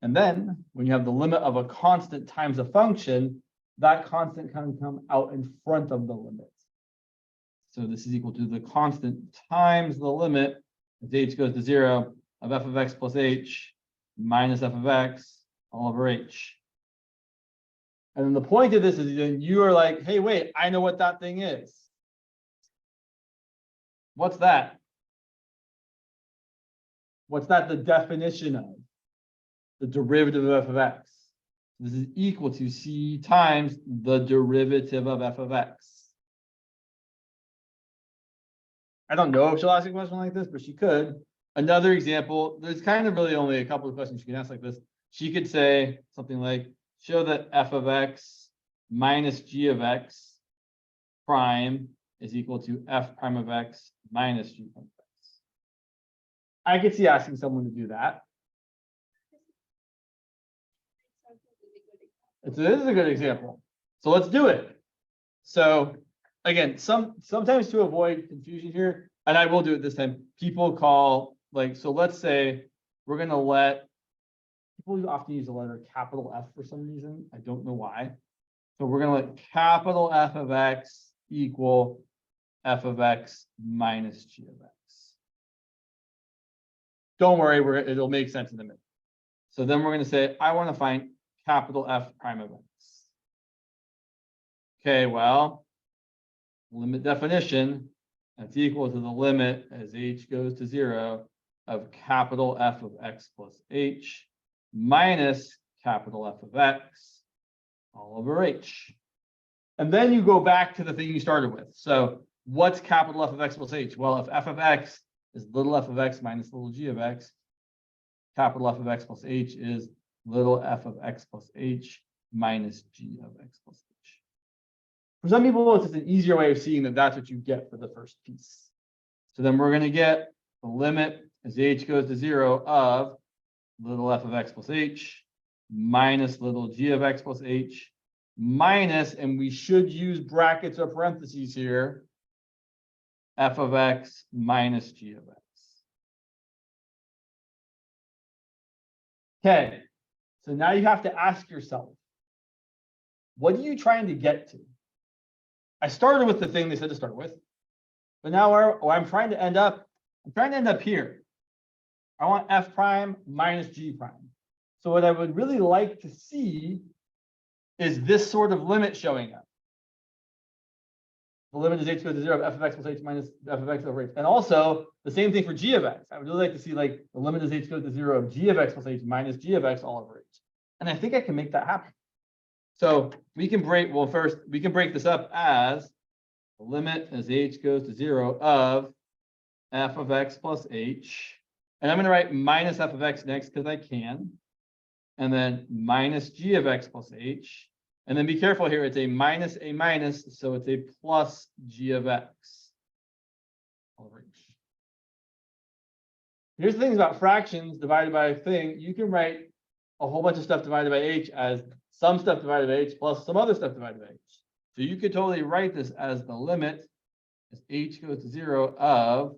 And then when you have the limit of a constant times a function, that constant can come out in front of the limit. So this is equal to the constant times the limit as h goes to 0 of f of x plus h minus f of x all over h. And then the point of this is that you are like, hey, wait, I know what that thing is. What's that? What's that the definition of? The derivative of f of x. This is equal to c times the derivative of f of x. I don't know if she'll ask a question like this, but she could. Another example, there's kind of really only a couple of questions she can ask like this. She could say something like, show that f of x minus g of x prime is equal to f prime of x minus g prime of x. I could see asking someone to do that. It is a good example. So let's do it. So again, sometimes to avoid confusion here, and I will do it this time, people call, like, so let's say we're going to let, people often use the letter capital F for some reason. I don't know why. So we're going to let capital F of x equal f of x minus g of x. Don't worry, it'll make sense in a minute. So then we're going to say, I want to find capital F prime of x. Okay, well, limit definition, that's equal to the limit as h goes to 0 of capital F of x plus h minus capital F of x all over h. And then you go back to the thing you started with. So what's capital F of x plus h? Well, if f of x is little f of x minus little g of x, capital F of x plus h is little f of x plus h minus g of x plus h. For some people, it's just an easier way of seeing that that's what you get for the first piece. So then we're going to get the limit as h goes to 0 of little f of x plus h minus little g of x plus h minus, and we should use brackets or parentheses here, f of x minus g of x. Okay, so now you have to ask yourself, what are you trying to get to? I started with the thing they said to start with, but now I'm trying to end up here. I want f prime minus g prime. So what I would really like to see is this sort of limit showing up. The limit is h goes to 0 of f of x plus h minus f of x over h. And also the same thing for g of x. I would really like to see like the limit is h goes to 0 of g of x plus h minus g of x all over h. And I think I can make that happen. So we can break, well, first we can break this up as the limit as h goes to 0 of f of x plus h. And I'm going to write minus f of x next because I can. And then minus g of x plus h. And then be careful here, it's a minus, so it's a plus g of x over h. Here's the things about fractions divided by a thing. You can write a whole bunch of stuff divided by h as some stuff divided by h plus some other stuff divided by h. So you could totally write this as the limit as h goes to 0 of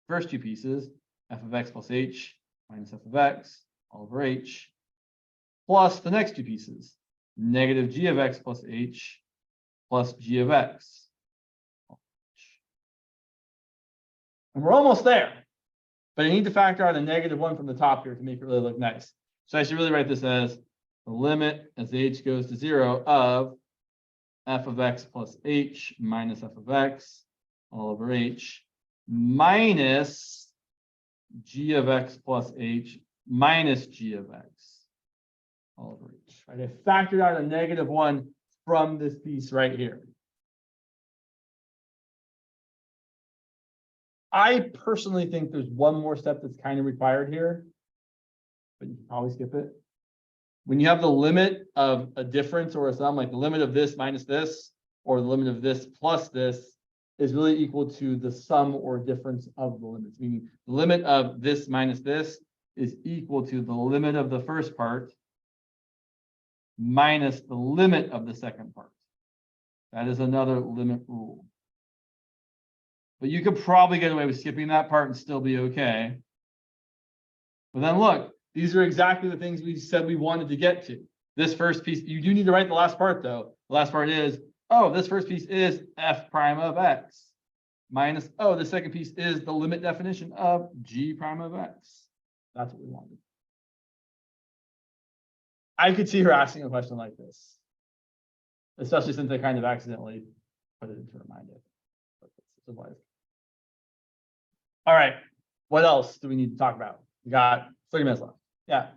first two pieces, f of x plus h minus f of x all over h, plus the next two pieces, negative g of x plus h plus g of x. And we're almost there, but I need to factor out a -1 from the top here to make it really look nice. So I should really write this as the limit as h goes to 0 of f of x plus h minus f of x all over h minus g of x plus h minus g of x all over h. Right? I factored out a -1 from this piece right here. I personally think there's one more step that's kind of required here, but you can probably skip it. When you have the limit of a difference or a sum, like the limit of this minus this, or the limit of this plus this, is really equal to the sum or difference of the limits, meaning the limit of this minus this is equal to the limit of the first part minus the limit of the second part. That is another limit rule. But you could probably get away with skipping that part and still be okay. But then look, these are exactly the things we said we wanted to get to. This first piece, you do need to write the last part though. The last part is, oh, this first piece is f prime of x minus, oh, the second piece is the limit definition of g prime of x. That's what we wanted. I could see her asking a question like this, especially since I kind of accidentally put it into her mind. All right, what else do we need to talk about? We got 30 minutes left. Yeah.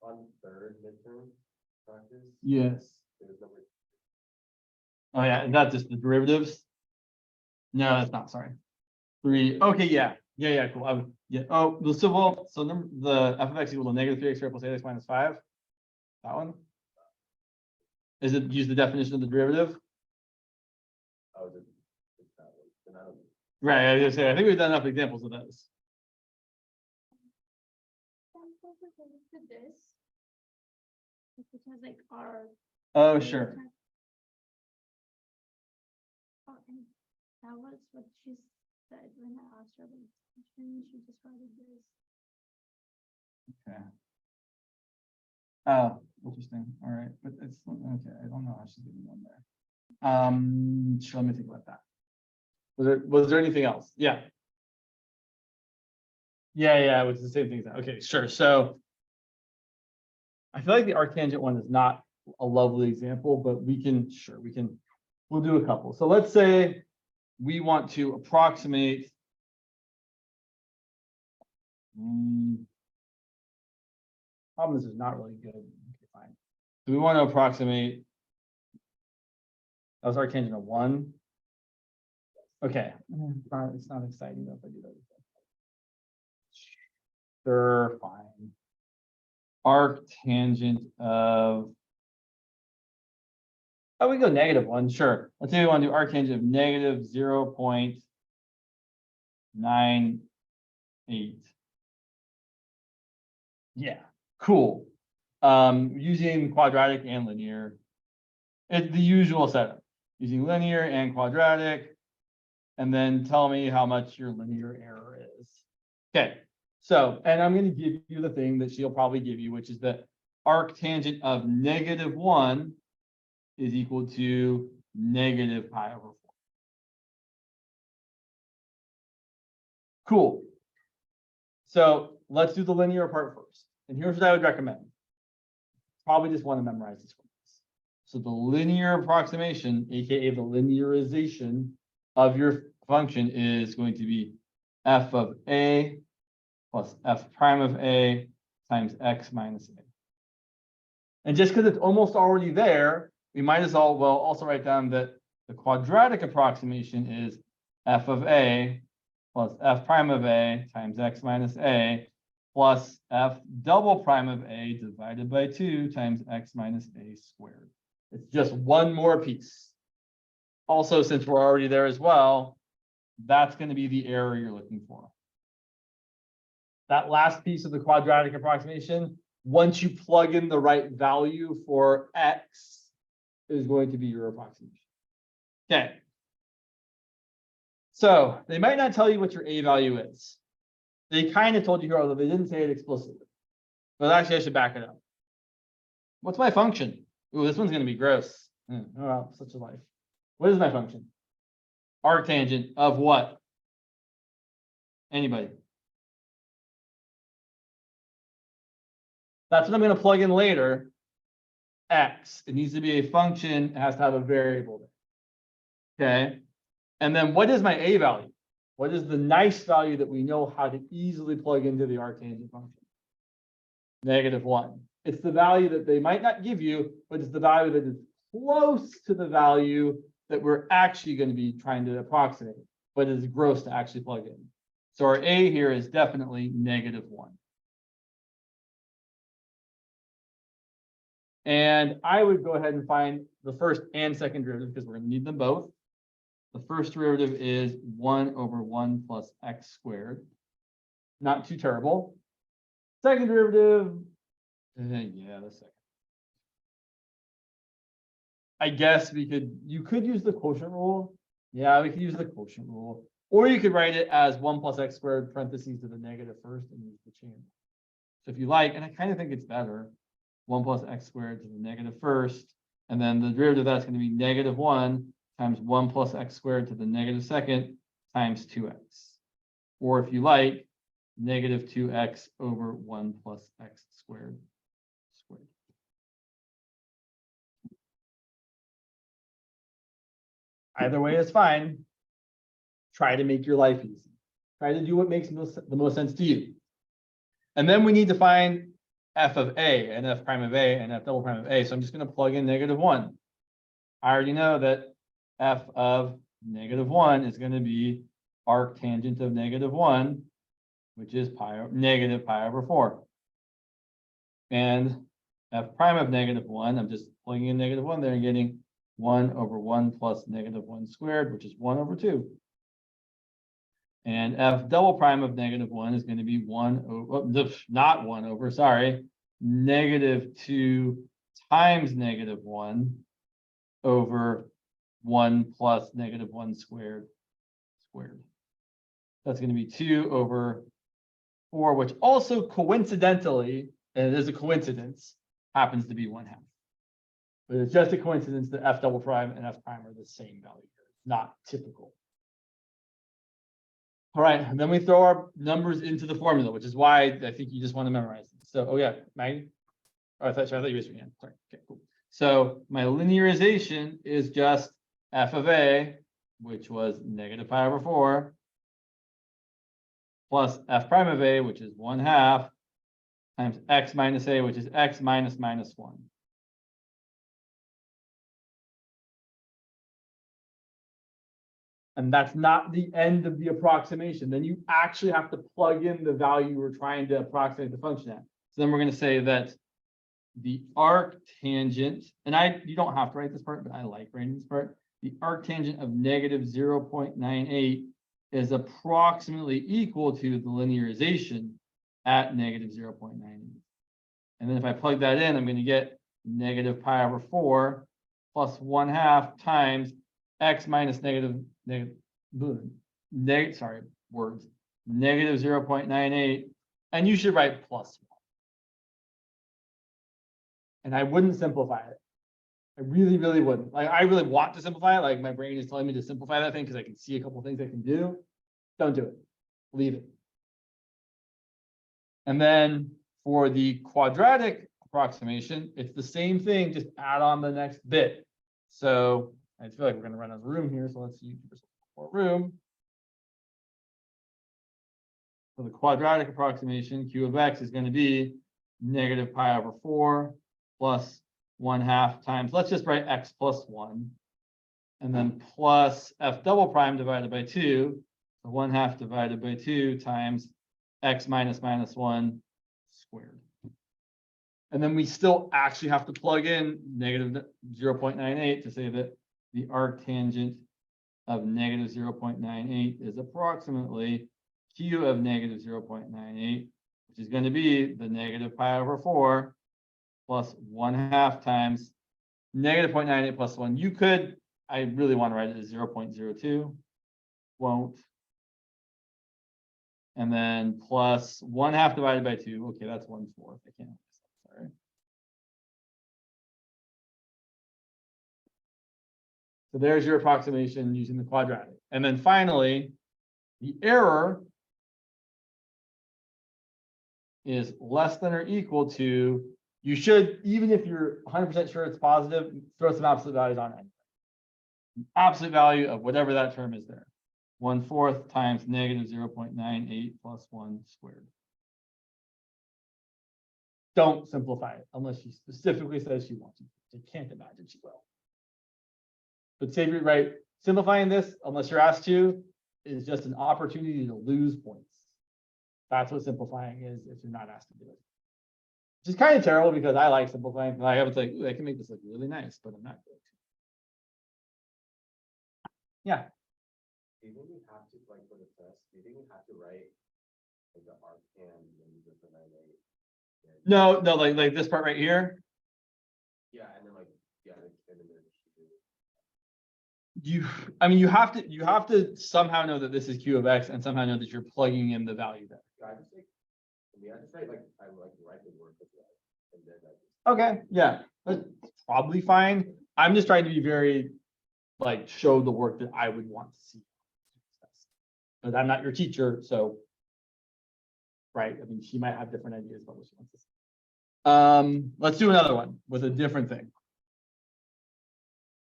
On third midterm practice. Yes. There's number. Oh yeah, and that's just the derivatives. No, that's not. Sorry. 3. Okay, yeah. Cool. Yeah. Oh, the civil. So the f of x equal to -3x squared plus 8x minus 5. That one. Is it use the definition of the derivative? Oh, it's that one. Then I don't. Right. I was gonna say, I think we've done enough examples of those. To this, which has like our. Oh, sure. Oh, and that was what she said when I asked her about this question. She described this. Okay. Oh, interesting. All right, but it's okay. I don't know how she's getting one there. Sure, let me think about that. Was there anything else? Yeah. Yeah, it was the same thing. Okay, sure. So I feel like the arctangent one is not a lovely example, but we'll do a couple. So let's say we want to approximate problem is not really good. Okay, fine. So we want to approximate. That was arctangent of 1. Okay, it's not exciting though if I do that. Sure, fine. Arctangent of, oh, we go -1, sure. Let's say we want to do arctangent of -0.98. Yeah, cool. Using quadratic and linear. It's the usual setup. Using linear and quadratic. And then tell me how much your linear error is. Okay, so, and I'm going to give you the thing that she'll probably give you, which is that arctangent of -1 is equal to -pi/4. Cool. So let's do the linear part first. And here's what I would recommend. Probably just want to memorize this one. So the linear approximation, aka the linearization of your function, is going to be f of a plus f prime of a times x minus a. And just because it's almost already there, we might as well also write down that the quadratic approximation is f of a plus f prime of a times x minus a plus f double prime of a divided by 2 times x minus a squared. It's just one more piece. Also, since we're already there as well, that's going to be the error you're looking for. That last piece of the quadratic approximation, once you plug in the right value for x, is going to be your approximation. Okay. So they might not tell you what your a value is. They kind of told you here, although they didn't say it explicitly. But actually, I should back it up. What's my function? Ooh, this one's going to be gross. Oh, well, such a life. What is my function? Arctangent of what? Anybody? That's what I'm going to plug in later. X. It needs to be a function. It has to have a variable there. Okay. And then what is my a value? What is the nice value that we know how to easily plug into the arctangent function? -1. It's the value that they might not give you, but it's the value that is close to the value that we're actually going to be trying to approximate, but it's gross to actually plug in. So our a here is definitely -1. And I would go ahead and find the first and second derivative because we're going to need them both. The first derivative is 1 over 1 plus x squared. Not too terrible. Second derivative, yeah, the second. I guess you could use the quotient rule. Yeah, we could use the quotient rule. Or you could write it as 1 plus x squared parentheses to the negative first and use the chain. So if you like, and I kind of think it's better, 1 plus x squared to the negative first, and then the derivative of that's going to be -1 times 1 plus x squared to the negative second times 2x. Or if you like, -2x over 1 plus x squared. Either way is fine. Try to make your life easy. Try to do what makes the most sense to you. And then we need to find f of a and f prime of a and f double prime of a. So I'm just going to plug in -1. I already know that f of -1 is going to be arctangent of -1, which is negative pi over 4. And f prime of -1, I'm just plugging in -1 there and getting 1 over 1 plus -1 squared, which is 1 over 2. And f double prime of -1 is going to be 1 over, not 1 over, sorry, -2 times -1 over 1 plus -1 squared. That's going to be 2 over 4, which also coincidentally, and it is a coincidence, happens to be 1/2. But it's just a coincidence that f double prime and f prime are the same value here. It's not typical. All right, and then we throw our numbers into the formula, which is why I think you just want to memorize them. So, oh yeah, Maggie? Oh, I thought you raised your hand. Sorry. Okay, cool. So my linearization is just f of a, which was negative pi over 4, plus f prime of a, which is 1/2, times x minus a, which is x minus -1. And that's not the end of the approximation. Then you actually have to plug in the value we're trying to approximate the function at. So then we're going to say that the arctangent, and you don't have to write this part, but I like writing this part. The arctangent of -0.98 is approximately equal to the linearization at -0.98. And then if I plug that in, I'm going to get negative pi over 4 plus 1/2 times x minus -0.98, and you should write plus 1. And I wouldn't simplify it. I really, really wouldn't. Like, I really want to simplify it. Like, my brain is telling me to simplify that thing because I can see a couple of things I can do. Don't do it. Leave it. And then For the quadratic approximation, it's the same thing, just add on the next bit. So I feel like we're going to run out of room here, so let's use more room. So the quadratic approximation, q of x is going to be negative pi over 4 plus 1/2 times, let's just write x plus 1. And then plus f double prime divided by 2. So 1/2 divided by 2 times x minus minus 1 squared. And then we still actually have to plug in negative 0.98 to say that the arctangent of negative 0.98 is approximately q of negative 0.98, which is going to be the negative pi over 4 plus 1/2 times negative 0.98 plus 1. You could, I really want to write it as 0.02, won't. And then plus 1/2 divided by 2. Okay, that's 1/4. I can't. Sorry. So there's your approximation using the quadratic. And then finally, the error is less than or equal to, you should, even if you're 100% sure it's positive, throw some absolute values on it. Absolute value of whatever that term is there. 1/4 times negative 0.98 plus 1 squared. Don't simplify it unless she specifically says she wants to. I can't imagine she will. But say you're right, simplifying this, unless you're asked to, is just an opportunity to lose points. That's what simplifying is if you're not asked to do it. Which is kind of terrible because I like simplifying. I have to like, I can make this look really nice, but I'm not going to. Yeah. Do you think we have to, like, for the test, do you think we have to write like the arctan and the 0.98? No, like this part right here. Yeah, and then like, yeah, and then I mean, you have to somehow know that this is q of x and somehow know that you're plugging in the value there. I just like, I just write like, I like write the word as well. And then I just, Okay, yeah, that's probably fine. I'm just trying to be very, like, show the work that I would want to see. But I'm not your teacher, so, right, I mean, she might have different ideas about what she wants to see. Let's do another one with a different thing.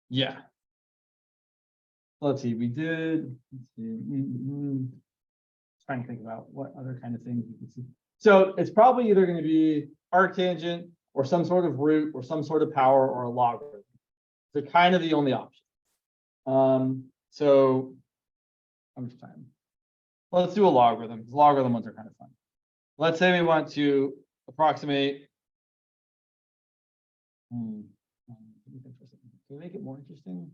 Yeah. Let's see, we did, let's see, trying to think about what other kind of things you can see. So it's probably either going to be arctangent or some sort of root or some sort of power or a logarithm. They're kind of the only option. So how much time? Well, let's do a logarithm. Logarithm ones are kind of fun. Let's say we want to approximate. Can we make it more interesting?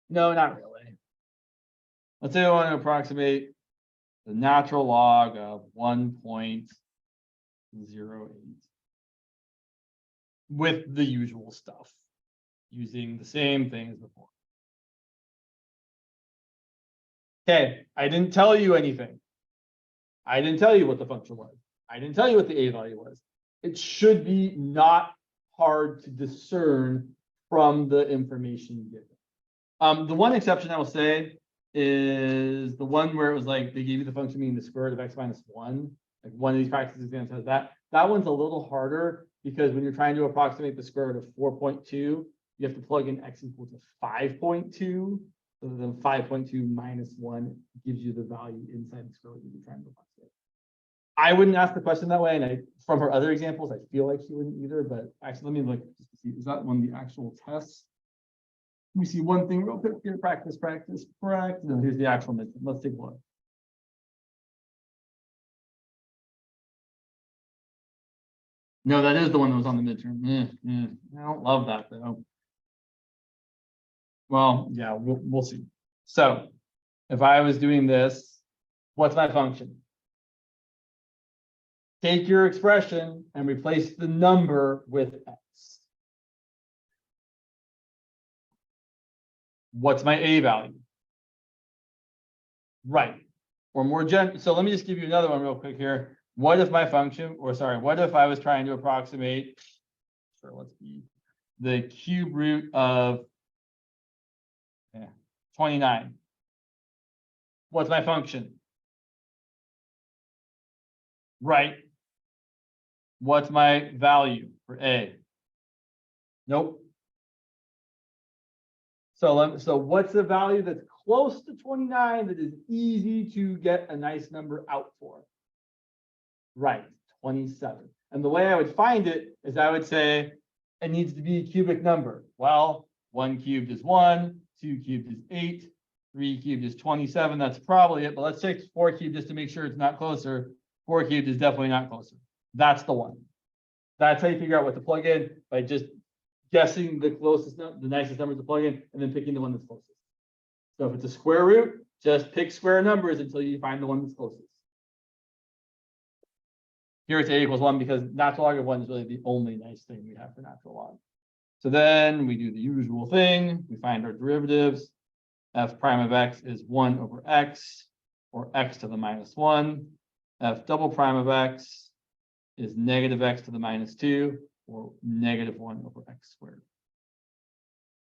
No, not really. Let's say we want to approximate the natural log of 1.08 with the usual stuff, using the same thing as before. Okay, I didn't tell you anything. I didn't tell you what the function was. I didn't tell you what the a value was. It should be not hard to discern from the information given. The one exception I will say is the one where it was like they gave you the function being the square root of x minus 1. Like one of these practice exams has that. That one's a little harder because when you're trying to approximate the square root of 4.2, you have to plug in x equal to 5.2. So then 5.2 minus 1 gives you the value inside the square root you're trying to approximate. I wouldn't ask the question that way, and from her other examples, I feel like she wouldn't either. But actually, let me look just to see, is that one of the actual tests? Let me see one thing real quick here. Practice. No, here's the actual midterm. Let's take a look. No, that is the one that was on the midterm. I don't love that though. Well, yeah, we'll see. So if I was doing this, what's my function? Take your expression and replace the number with x. What's my a value? Right. Or more so let me just give you another one real quick here. What if my function, or sorry, what if I was trying to approximate, sure, let's be the cube root of 29. What's my function? Right. What's my value for A? Nope. So what's the value that's close to 29 that is easy to get a nice number out for? Right, 27. And the way I would find it is I would say it needs to be a cubic number. Well, 1 cubed is 1, 2 cubed is 8, 3 cubed is 27. That's probably it. But let's take 4 cubed just to make sure it's not closer. 4 cubed is definitely not closer. That's the one. That's how you figure out what to plug in, by just guessing the closest, the nicest number to plug in, and then picking the one that's closest. So if it's a square root, just pick square numbers until you find the one that's closest. Here it's a equals 1 because natural log of 1 is really the only nice thing we have for natural log. So then we do the usual thing. We find our derivatives. F prime of x is 1 over x, or x to the minus 1. F double prime of x is negative x to the minus 2, or negative 1 over x squared.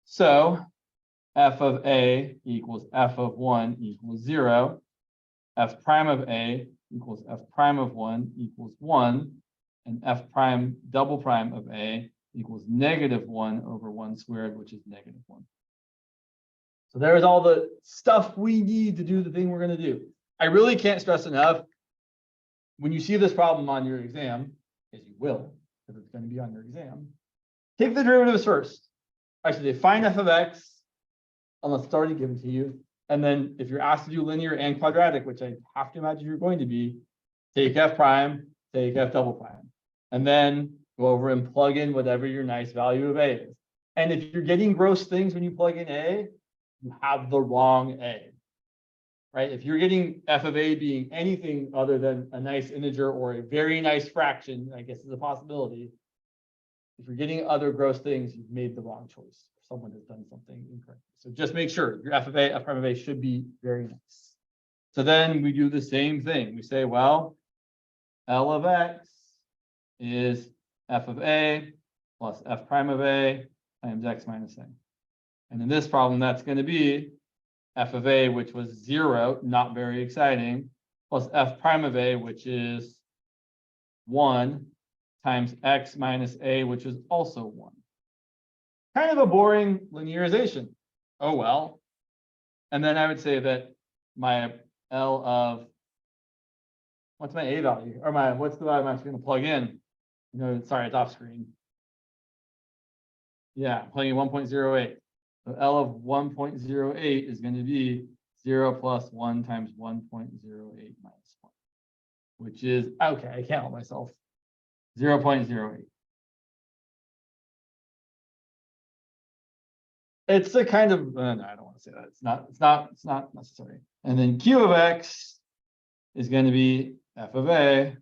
So f of a equals f of 1 equals 0. F prime of a equals f prime of 1 equals 1. And f prime double prime of a equals negative 1 over 1 squared, which is negative 1. So there's all the stuff we need to do the thing we're going to do. I really can't stress enough, when you see this problem on your exam, as you will, because it's going to be on your exam, take the derivatives first. Actually, find f of x, unless it's already given to you. And then if you're asked to do linear and quadratic, which I have to imagine you're going to be, take f prime, take f double prime, and then go over and plug in whatever your nice value of a is. And if you're getting gross things when you plug in a, you have the wrong a. Right? If you're getting f of a being anything other than a nice integer or a very nice fraction, I guess is a possibility. If you're getting other gross things, you've made the wrong choice. Someone has done something incorrect. So just make sure your f of a, f prime of a should be very nice. So then we do the same thing. We say, well, L of x is f of a plus f prime of a times x minus a. And in this problem, that's going to be f of a, which was 0, not very exciting, plus f prime of a, which is 1, times x minus a, which is also 1. Kind of a boring linearization. Oh, well. And then I would say that my L of, what's my a value? Or what's the value I'm actually going to plug in? Sorry, it's off screen. Yeah, plugging in 1.08. So L of 1.08 is going to be 0 plus 1 times 1.08 minus 1, which is, okay, I can't help myself, 0.08. It's a kind of, no, I don't want to say that. It's not necessary. And then Q of x is going to be f of a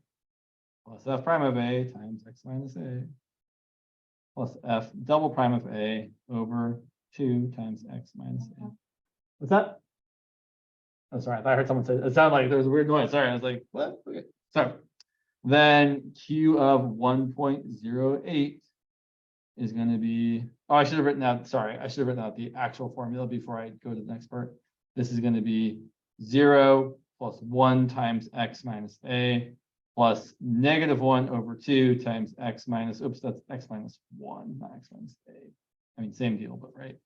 plus f prime of a times x minus a plus f double prime of a over 2 times x minus a. What's that? Oh, sorry. I thought I heard someone say it. It sounded like there was a weird noise. Sorry. I was like, what? Okay. So then Q of 1.08 is going to be, oh, I should have written out, sorry, I should have written out the actual formula before I go to the next part. This is going to be 0 plus 1 times x minus a plus negative 1 over 2 times x minus, oops, that's x minus 1, not x minus a. I mean, same deal, but right.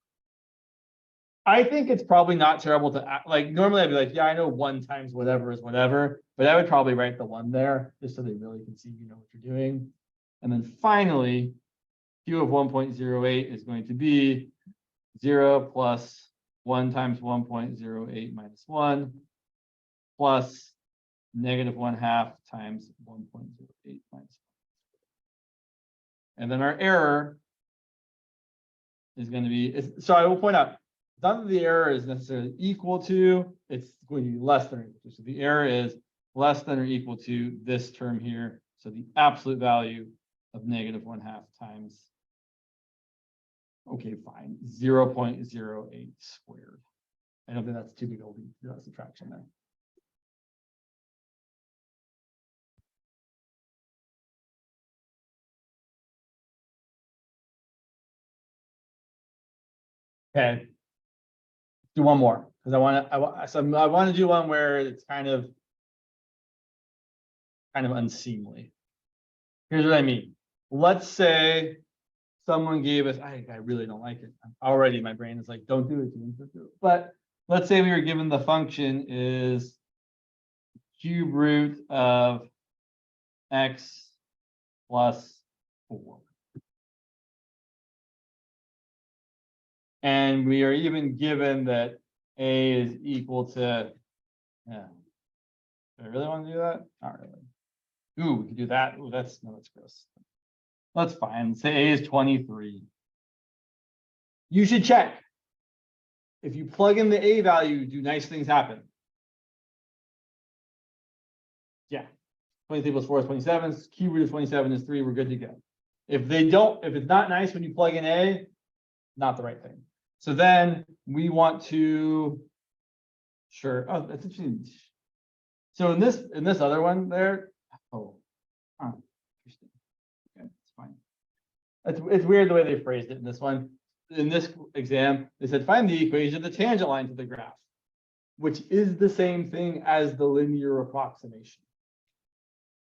I think it's probably not terrible to act, like, normally I'd be like, yeah, I know 1 times whatever is whatever, but I would probably write the 1 there just so they really can see you know what you're doing. And then finally, Q of 1.08 is going to be 0 plus 1 times 1.08 minus 1 plus negative 1/2 times 1.08 minus 1. And then our error is going to be, so I will point out, none of the error is necessarily equal to, it's going to be less than or equal to. So the error is less than or equal to this term here. So the absolute value of negative 1/2 times, okay, fine, 0.08 squared. I don't think that's too big of a subtraction there. Okay. Do one more because I want to do one where it's kind of kind of unseemly. Here's what I mean. Let's say someone gave us, I really don't like it. Already my brain is like, don't do it, James, don't do it. But let's say we were given the function is cube root of x plus 4. And we are even given that a is equal to, yeah. Do I really want to do that? Not really. Ooh, we could do that. Ooh, that's gross. That's fine. Say a is 23. You should check. If you plug in the a value, do nice things happen? Yeah. 23 plus 4 is 27. Cube root of 27 is 3. We're good to go. If it's not nice when you plug in a, not the right thing. So then we want to, sure. Oh, that's interesting. So in this other one there, interesting. Okay, it's fine. It's weird the way they phrased it in this one. In this exam, they said find the equation of the tangent line to the graph, which is the same thing as the linear approximation.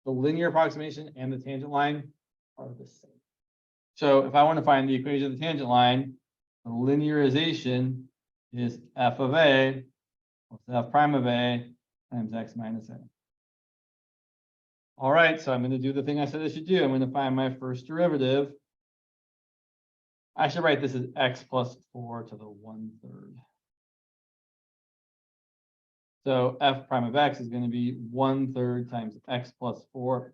The linear approximation and the tangent line are the same. So if I want to find the equation of the tangent line, the linearization is f of a plus f prime of a times x minus a. All right, so I'm going to do the thing I said I should do. I'm going to find my first derivative. I should write this as x plus 4 to the 1/3. So f prime of x is going to be 1/3 times x plus 4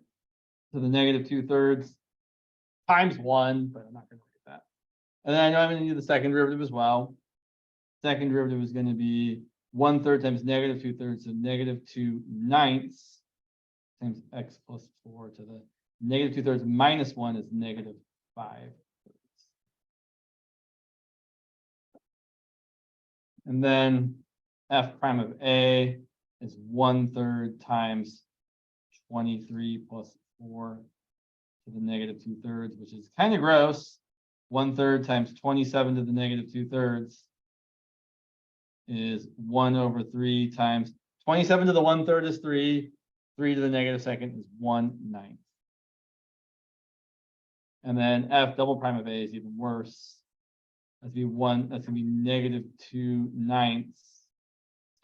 to the negative 2/3 times 1, but I'm not going to write that. And then I know I'm going to do the second derivative as well. Second derivative is going to be 1/3 times negative 2/3, so negative 2/9 times x plus 4 to the negative 2/3 minus 1 is negative 5/3. And then f prime of a is 1/3 times 23 plus 4 to the negative 2/3, which is kind of gross. 1/3 times 27 to the negative 2/3 is 1/3 times 27 to the 1/3 is 3. 3 to the negative second is 1/9. And then f double prime of a is even worse. That's going to be negative 2/9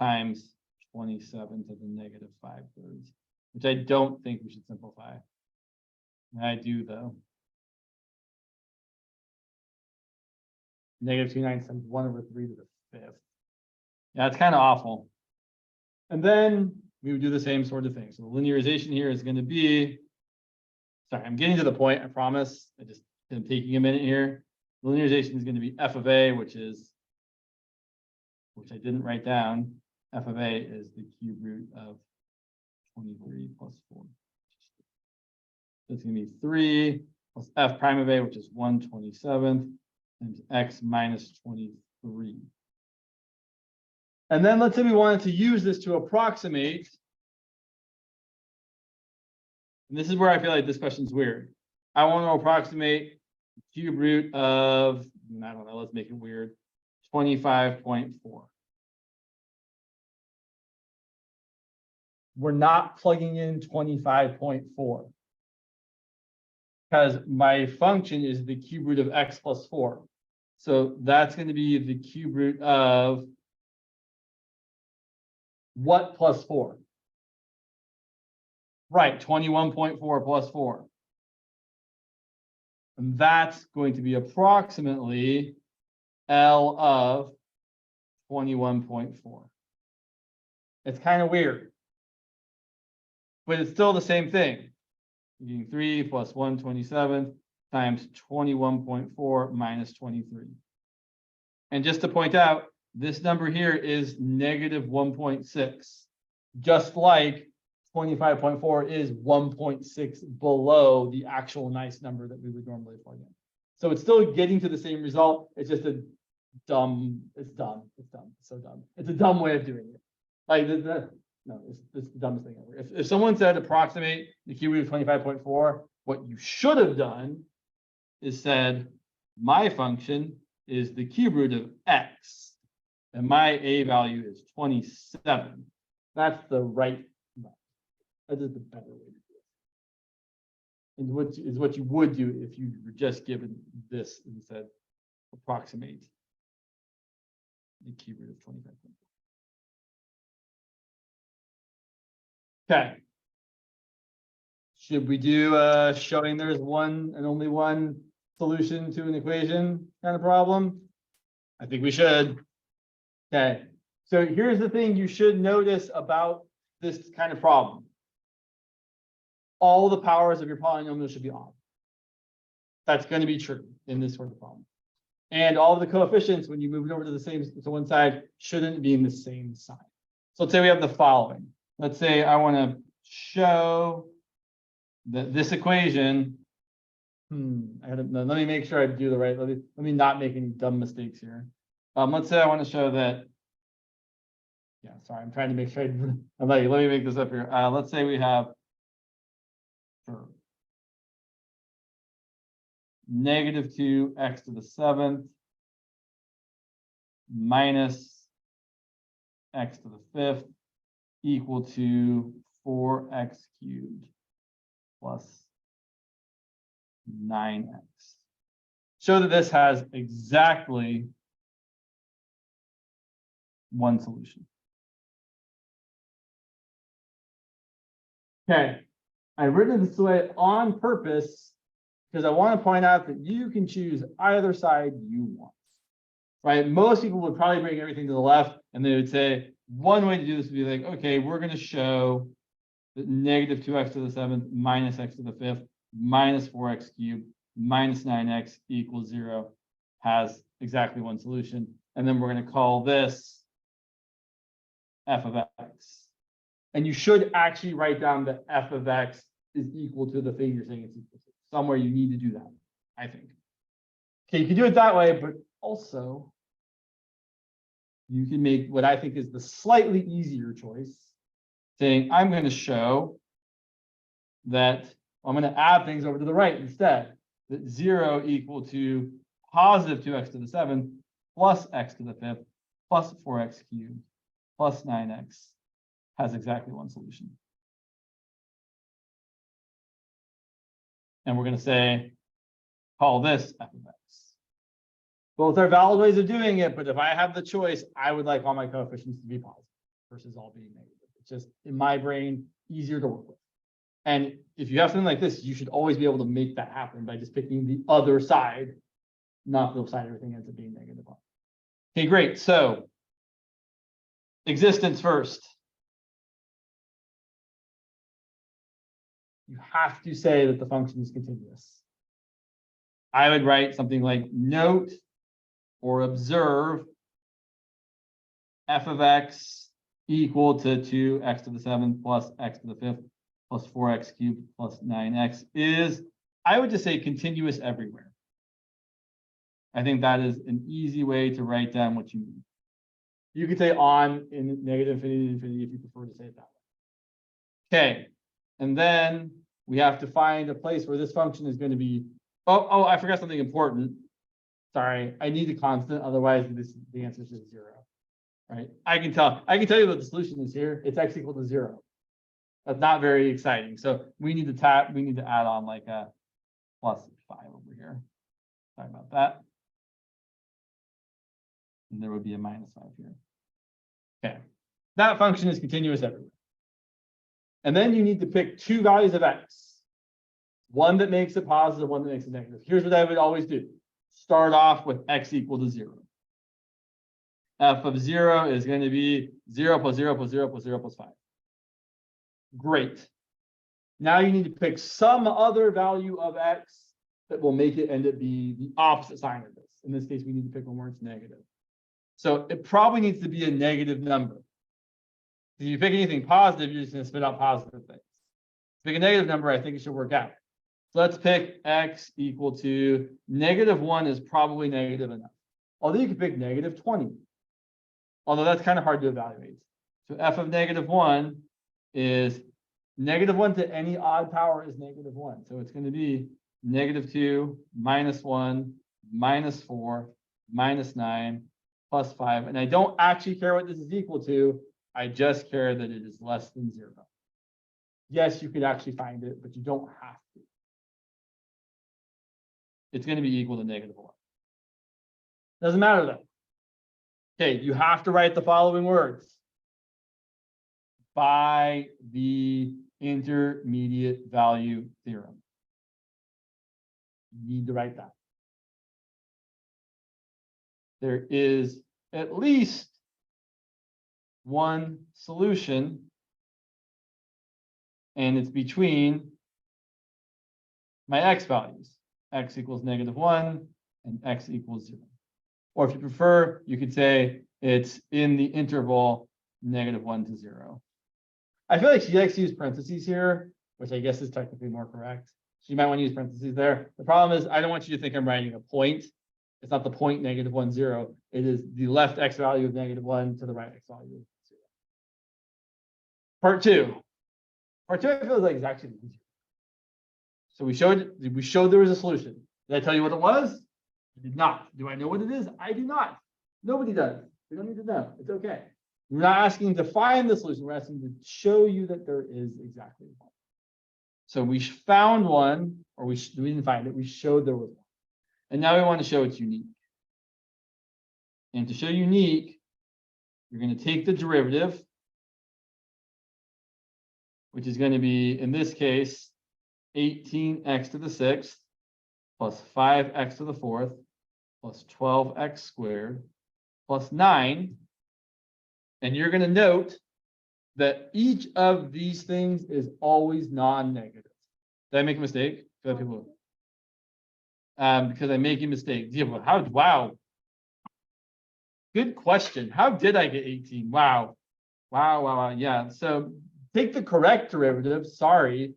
times 27 to the negative 5/3, which I don't think we should simplify. I do though. Negative 2/9 times 1/3 to the 5th. Yeah, it's kind of awful. And then we would do the same sort of thing. So the linearization here is going to be, sorry, I'm getting to the point, I promise. I just am taking a minute here. The linearization is going to be f of a, which I didn't write down. F of a is the cube root of 23 plus 4. So it's going to be 3 plus f prime of a, which is 1/27, times x minus 23. And then let's say we wanted to use this to approximate. And this is where I feel like this question's weird. I want to approximate cube root of, I don't know, let's make it weird, 25.4. We're not plugging in 25.4 because my function is the cube root of x plus 4. So that's going to be the cube root of what plus 4? Right, 21.4 plus 4. And that's going to be approximately L of 21.4. It's kind of weird, but it's still the same thing. You're getting 3 plus 1/27 times 21.4 minus 23. And just to point out, this number here is negative 1.6, just like 25.4 is 1.6 below the actual nice number that we would normally plug in. So it's still getting to the same result. It's just a dumb, it's dumb, it's so dumb. It's a dumb way of doing it. Like, no, it's the dumbest thing ever. If someone said approximate the cube root of 25.4, what you should have done is said, my function is the cube root of x, and my a value is 27. That's the right. That is the better way to do is what you would do if you were just given this and said approximate the cube root of 25. Okay. Should we do showing there's one and only one solution to an equation kind of problem? I think we should. Okay. So here's the thing you should notice about this kind of problem. All the powers of your polynomial should be on. That's going to be true in this sort of problem. And all of the coefficients, when you move it over to one side, shouldn't be in the same sign. So let's say we have the following. Let's say I want to show that this equation. Let me make sure I do the right. Let me not make any dumb mistakes here. Let's say I want to show that. Yeah, sorry, I'm trying to make sure. Let me make this up here. Let's say we have negative 2x to the 7th minus x to the 5th equal to 4x cubed plus 9x. Show that this has exactly one solution. Okay, I've written it this way on purpose because I want to point out that you can choose either side you want. Right? Most people would probably bring everything to the left and they would say one way to do this would be like, okay, we're going to show that negative 2x to the 7th minus x to the 5th minus 4x cubed minus 9x equals 0 has exactly one solution. And then we're going to call this f of x. And you should actually write down that f of x is equal to the thing you're saying it's equal to. Somewhere you need to do that, I think. Okay, you can do it that way, but also you can make what I think is the slightly easier choice, saying I'm going to show that I'm going to add things over to the right instead. That 0 equal to positive 2x to the 7th plus x to the 5th plus 4x cubed plus 9x has exactly one solution. And we're going to say, call this f of x. Both are valid ways of doing it, but if I have the choice, I would like all my coefficients to be positive versus all being negative. It's just, in my brain, easier to work with. And if you have something like this, you should always be able to make that happen by just picking the other side, not the side everything ends up being negative on. Okay, great. So, existence first. You have to say that the function is continuous. I would write something like note or observe f of x equal to 2x to the 7th plus x to the 5th plus 4x cubed plus 9x is, I would just say, continuous everywhere. I think that is an easy way to write down what you mean. You could say on in negative infinity to infinity if you prefer to say it that way. Okay, and then we have to find a place where this function is going to be. Oh, I forgot something important. Sorry, I need a constant, otherwise the answer is just 0. Right? I can tell you what the solution is here. It's x equal to 0. That's not very exciting. So we need to add on like a plus 5 over here. Sorry about that. And there would be a minus 5 here. Okay. That function is continuous everywhere. And then you need to pick two values of x. One that makes it positive, one that makes it negative. Here's what I would always do. Start off with x equal to 0. F of 0 is going to be 0 plus 0 plus 0 plus 0 plus 5. Great. Now you need to pick some other value of x that will make it end up being the opposite sign of this. In this case, we need to pick one where it's negative. So it probably needs to be a negative number. If you pick anything positive, you're just going to spit out positive things. Pick a negative number, I think it should work out. So let's pick x equal to -1 is probably negative enough. Although you could pick -20. Although that's kind of hard to evaluate. So f of -1 is -1 to any odd power is -1. So it's going to be -2 -1 -4 -9 plus 5. And I don't actually care what this is equal to. I just care that it is less than 0. Yes, you could actually find it, but you don't have to. it's going to be equal to -1. Doesn't matter though. Okay, you have to write the following words. By the intermediate value theorem. You need to write that. There is at least one solution, and it's between my x values, x equals -1 and x equals 0. Or if you prefer, you could say it's in the interval -1 to 0. I feel like she likes to use parentheses here, which I guess is technically more correct. So you might want to use parentheses there. The problem is I don't want you to think I'm writing a point. It's not the point -1, 0. It is the left x value of -1 to the right x value of 0. Part two. Part two, I feel like is actually easier. So we showed there was a solution. Did I tell you what it was? I did not. Do I know what it is? I do not. Nobody does. We don't need to know. It's okay. We're not asking to find the solution. We're asking to show you that there is exactly one. So we found one, or we didn't find it. We showed there was one. And now we want to show it's unique. And to show unique, you're going to take the derivative, which is going to be, in this case, 18x to the 6th plus 5x to the 4th plus 12x squared plus 9. And you're going to note that each of these things is always non-negative. Did I make a mistake? Do I have people? Because I make a mistake. Wow. Good question. How did I get 18? Wow. Wow. Yeah. So take the correct derivative, sorry,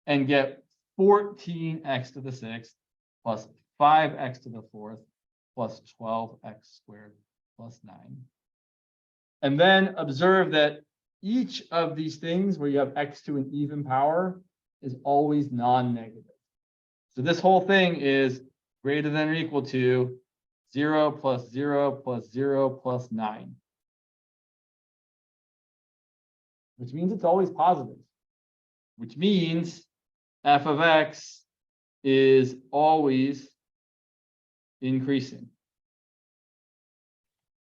and get 14x to the 6th plus 5x to the 4th plus 12x squared plus 9. And then observe that each of these things where you have x to an even power is always non-negative. So this whole thing is greater than or equal to 0 plus 0 plus 0 plus 9. Which means it's always positive. Which means f of x is always increasing.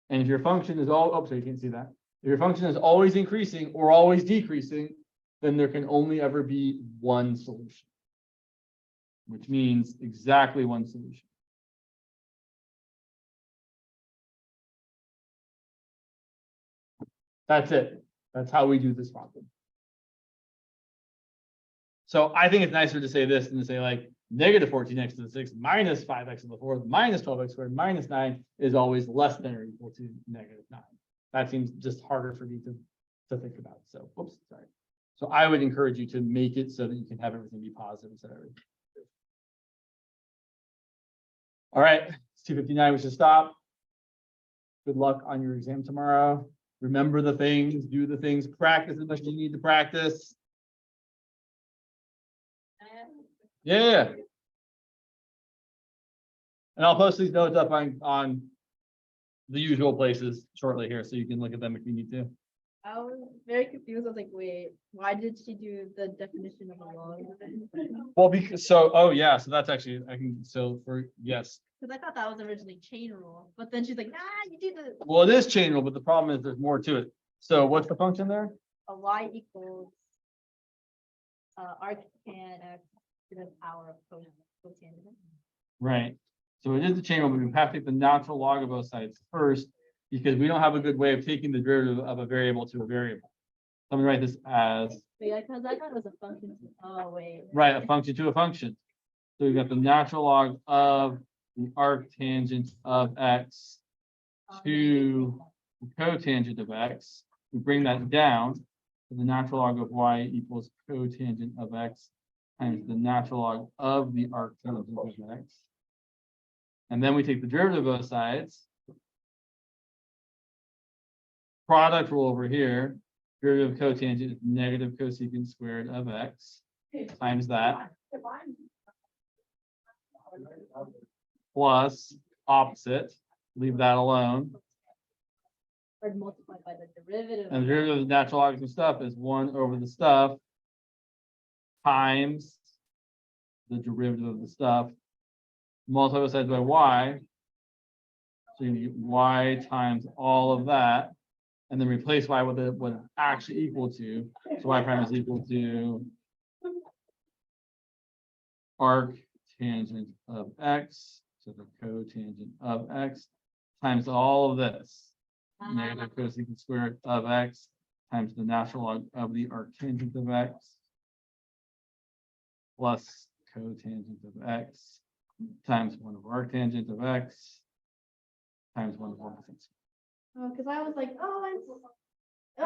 And if your function is sorry, you can't see that. If your function is always increasing or always decreasing, then there can only ever be one solution. Which means exactly one solution. That's it. That's how we do this problem. So I think it's nicer to say this than to say like -14x to the 6th minus 5x to the 4th minus 12x squared minus 9 is always less than or equal to -9. That seems just harder for me to think about. So, whoops, sorry. So I would encourage you to make it so that you can have everything be positive instead of everything. All right, it's 2:59. We should stop. Good luck on your exam tomorrow. Remember the things, do the things, practice as much as you need to practice. Yeah. And I'll post these notes up on the usual places shortly here, so you can look at them if you need to. I was very confused. I was like, wait, why did she do the definition of a log? Well, because yeah, so that's actually yes. Because I thought that was originally chain rule, but then she's like, nah, you do the Well, it is chain rule, but the problem is there's more to it. So what's the function there? a y equals arctan x to the power of cotangent. Right. So it is the chain rule, but we have to take the natural log of both sides first, because we don't have a good way of taking the derivative of a variable to a variable. Let me write this as Yeah, because I thought it was a function. Oh wait. right, a function to a function. So we've got the natural log of the arctangent of x to the cotangent of x. We bring that down to the natural log of y equals cotangent of x times the natural log of the arctangent of x. And then we take the derivative of both sides. Product rule over here. Derivative of cotangent is negative cosecant squared of x times that. Plus opposite, leave that alone. Or multiplied by the derivative. And the derivative of the natural log of stuff is 1 over the stuff times the derivative of the stuff multiply both sides by y. So you get y times all of that, and then replace y with what it's actually equal to. So y prime is equal to arc tangent of x, so the cotangent of x, times all of this. Negative cosecant squared of x times the natural log of the arctangent of x plus cotangent of x times 1 over arctangent of x times 1 over arctangent. Oh, because I was like, oh,